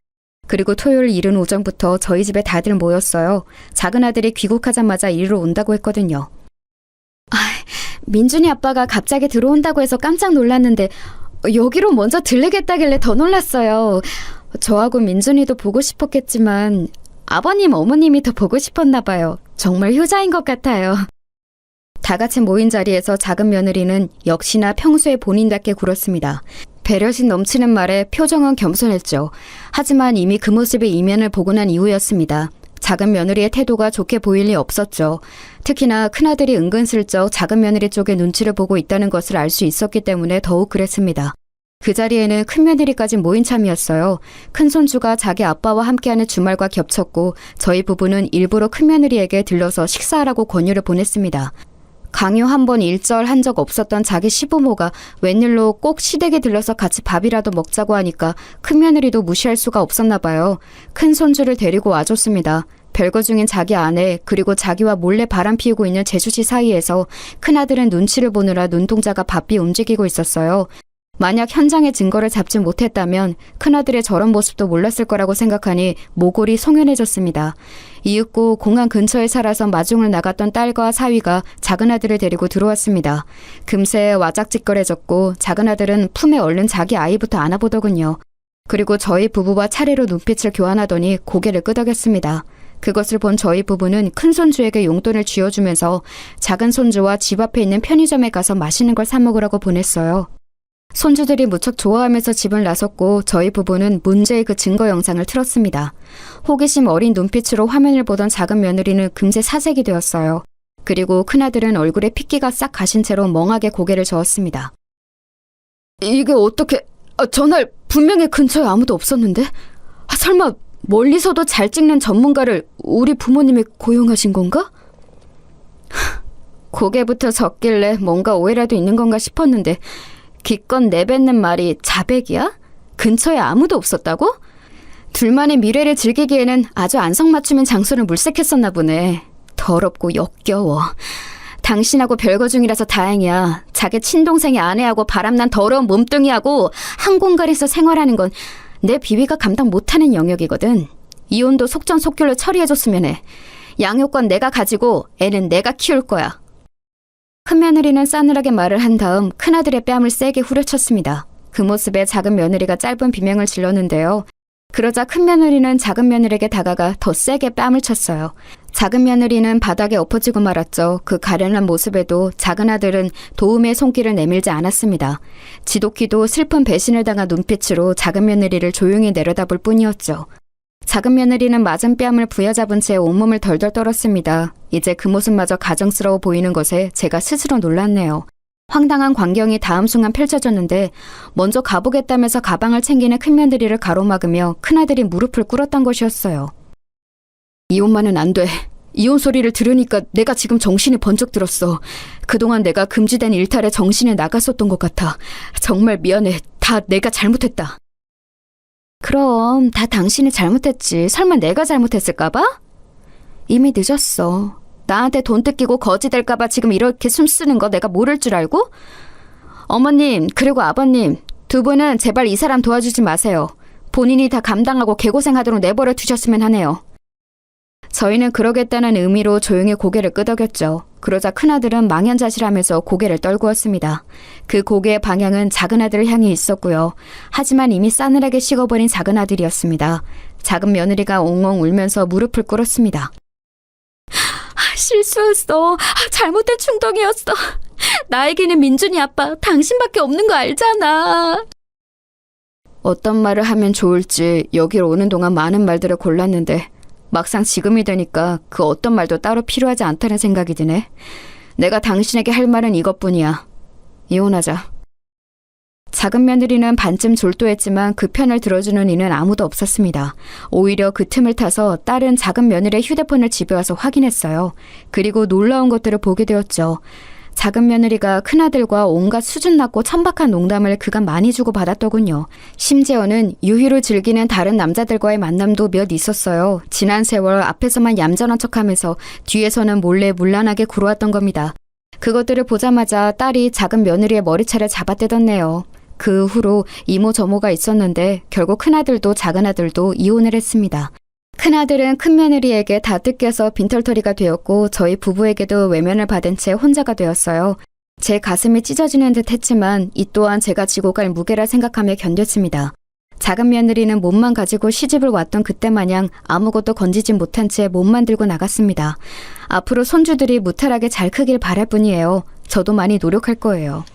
그리고 토요일 이른 오전부터 저희 집에 다들 모였어요. 작은 아들이 귀국하자마자 이리로 온다고 했거든요. 민준이 아빠가 갑자기 들어온다고 해서 깜짝 놀랐는데 여기로 먼저 들르겠다길래 더 놀랐어요. 저하고 민준이도 보고 싶었겠지만 아버님, 어머님이 더 보고 싶었나 봐요. 정말 효자인 것 같아요. 다 같이 모인 자리에서 작은 며느리는 역시나 평소에 본인답게 굴었습니다. 배려심 넘치는 말에 표정은 겸손했죠. 하지만 이미 그 모습의 이면을 보고 난 이후였습니다. 작은 며느리의 태도가 좋게 보일 리 없었죠. 특히나 큰아들이 은근슬쩍 작은 며느리 쪽에 눈치를 보고 있다는 것을 알 수 있었기 때문에 더욱 그랬습니다. 그 자리에는 큰며느리까지 모인 참이었어요. 큰손주가 자기 아빠와 함께하는 주말과 겹쳤고 저희 부부는 일부러 큰며느리에게 들러서 식사하라고 권유를 보냈습니다. 강요 한 번 일절한 적 없었던 자기 시부모가 웬일로 꼭 시댁에 들러서 같이 밥이라도 먹자고 하니까 큰며느리도 무시할 수가 없었나 봐요. 큰손주를 데리고 와줬습니다. 별거 중인 자기 아내 그리고 자기와 몰래 바람 피우고 있는 제주씨 사이에서 큰아들은 눈치를 보느라 눈동자가 바삐 움직이고 있었어요. 만약 현장의 증거를 잡지 못했다면 큰아들의 저런 모습도 몰랐을 거라고 생각하니 모골이 송연해졌습니다. 이윽고 공항 근처에 살아서 마중을 나갔던 딸과 사위가 작은아들을 데리고 들어왔습니다. 금세 와작짓거려졌고 작은아들은 품에 얼른 자기 아이부터 안아보더군요. 그리고 저희 부부와 차례로 눈빛을 교환하더니 고개를 끄덕였습니다. 그것을 본 저희 부부는 큰손주에게 용돈을 쥐어주면서 작은 손주와 집 앞에 있는 편의점에 가서 맛있는 걸 사 먹으라고 보냈어요. 손주들이 무척 좋아하면서 집을 나섰고 저희 부부는 문제의 그 증거 영상을 틀었습니다. 호기심 어린 눈빛으로 화면을 보던 작은 며느리는 금세 사색이 되었어요. 그리고 큰아들은 얼굴에 핏기가 싹 가신 채로 멍하게 고개를 저었습니다. 이게 어떻게... 전날 분명히 근처에 아무도 없었는데? 설마 멀리서도 잘 찍는 전문가를 우리 부모님이 고용하신 건가? 고개부터 젓길래 뭔가 오해라도 있는 건가 싶었는데 기껏 내뱉는 말이 자백이야? 근처에 아무도 없었다고? 둘만의 미래를 즐기기에는 아주 안성맞춤인 장소를 물색했었나 보네. 더럽고 역겨워. 당신하고 별거 중이라서 다행이야. 자기 친동생의 아내하고 바람난 더러운 몸뚱이하고 한 공간에서 생활하는 건 내 비위가 감당 못하는 영역이거든. 이혼도 속전속결로 처리해줬으면 해. 양육권 내가 가지고 애는 내가 키울 거야. 큰며느리는 싸늘하게 말을 한 다음 큰아들의 뺨을 세게 후려쳤습니다. 그 모습에 작은 며느리가 짧은 비명을 질렀는데요. 그러자 큰며느리는 작은 며느리에게 다가가 더 세게 뺨을 쳤어요. 작은 며느리는 바닥에 엎어지고 말았죠. 그 가련한 모습에도 작은 아들은 도움의 손길을 내밀지 않았습니다. 지독히도 슬픈 배신을 당한 눈빛으로 작은 며느리를 조용히 내려다볼 뿐이었죠. 작은 며느리는 맞은 뺨을 부여잡은 채 온몸을 덜덜 떨었습니다. 이제 그 모습마저 가정스러워 보이는 것에 제가 스스로 놀랐네요. 황당한 광경이 다음 순간 펼쳐졌는데 먼저 가보겠다면서 가방을 챙기는 큰며느리를 가로막으며 큰아들이 무릎을 꿇었던 것이었어요. 이혼만은 안 돼. 이혼 소리를 들으니까 내가 지금 정신이 번쩍 들었어. 그동안 내가 금지된 일탈에 정신이 나갔었던 것 같아. 정말 미안해. 다 내가 잘못했다. 그럼 다 당신이 잘못했지. 설마 내가 잘못했을까봐? 이미 늦었어. 나한테 돈 뜯기고 거지 될까봐 지금 이렇게 숨쓰는 거 내가 모를 줄 알고? 어머님 그리고 아버님 두 분은 제발 이 사람 도와주지 마세요. 본인이 다 감당하고 개고생하도록 내버려 두셨으면 하네요. 저희는 그러겠다는 의미로 조용히 고개를 끄덕였죠. 그러자 큰아들은 망연자실하면서 고개를 떨구었습니다. 그 고개의 방향은 작은아들을 향해 있었고요. 하지만 이미 싸늘하게 식어버린 작은아들이었습니다. 작은 며느리가 옹옹 울면서 무릎을 꿇었습니다. 실수였어. 잘못된 충동이었어. 나에게는 민준이 아빠 당신밖에 없는 거 알잖아. 어떤 말을 하면 좋을지 여기로 오는 동안 많은 말들을 골랐는데 막상 지금이 되니까 그 어떤 말도 따로 필요하지 않다는 생각이 드네. 내가 당신에게 할 말은 이것뿐이야. 이혼하자. 작은 며느리는 반쯤 졸도했지만 그 편을 들어주는 이는 아무도 없었습니다. 오히려 그 틈을 타서 딸은 작은 며느리의 휴대폰을 집에 와서 확인했어요. 그리고 놀라운 것들을 보게 되었죠. 작은 며느리가 큰아들과 온갖 수준 낮고 천박한 농담을 그간 많이 주고받았더군요. 심지어는 유희로 즐기는 다른 남자들과의 만남도 몇 있었어요. 지난 세월 앞에서만 얌전한 척하면서 뒤에서는 몰래 문란하게 굴어왔던 겁니다. 그것들을 보자마자 딸이 작은 며느리의 머리채를 잡아떼었네요. 그 후로 이모저모가 있었는데 결국 큰아들도 작은아들도 이혼을 했습니다. 큰아들은 큰며느리에게 다 뜯겨서 빈털터리가 되었고 저희 부부에게도 외면을 받은 채 혼자가 되었어요. 제 가슴이 찢어지는 듯 했지만 이 또한 제가 지고 갈 무게라 생각하며 견뎠습니다. 작은 며느리는 몸만 가지고 시집을 왔던 그때 마냥 아무것도 건지지 못한 채 몸만 들고 나갔습니다. 앞으로 손주들이 무탈하게 잘 크길 바랄 뿐이에요. 저도 많이 노력할 거예요.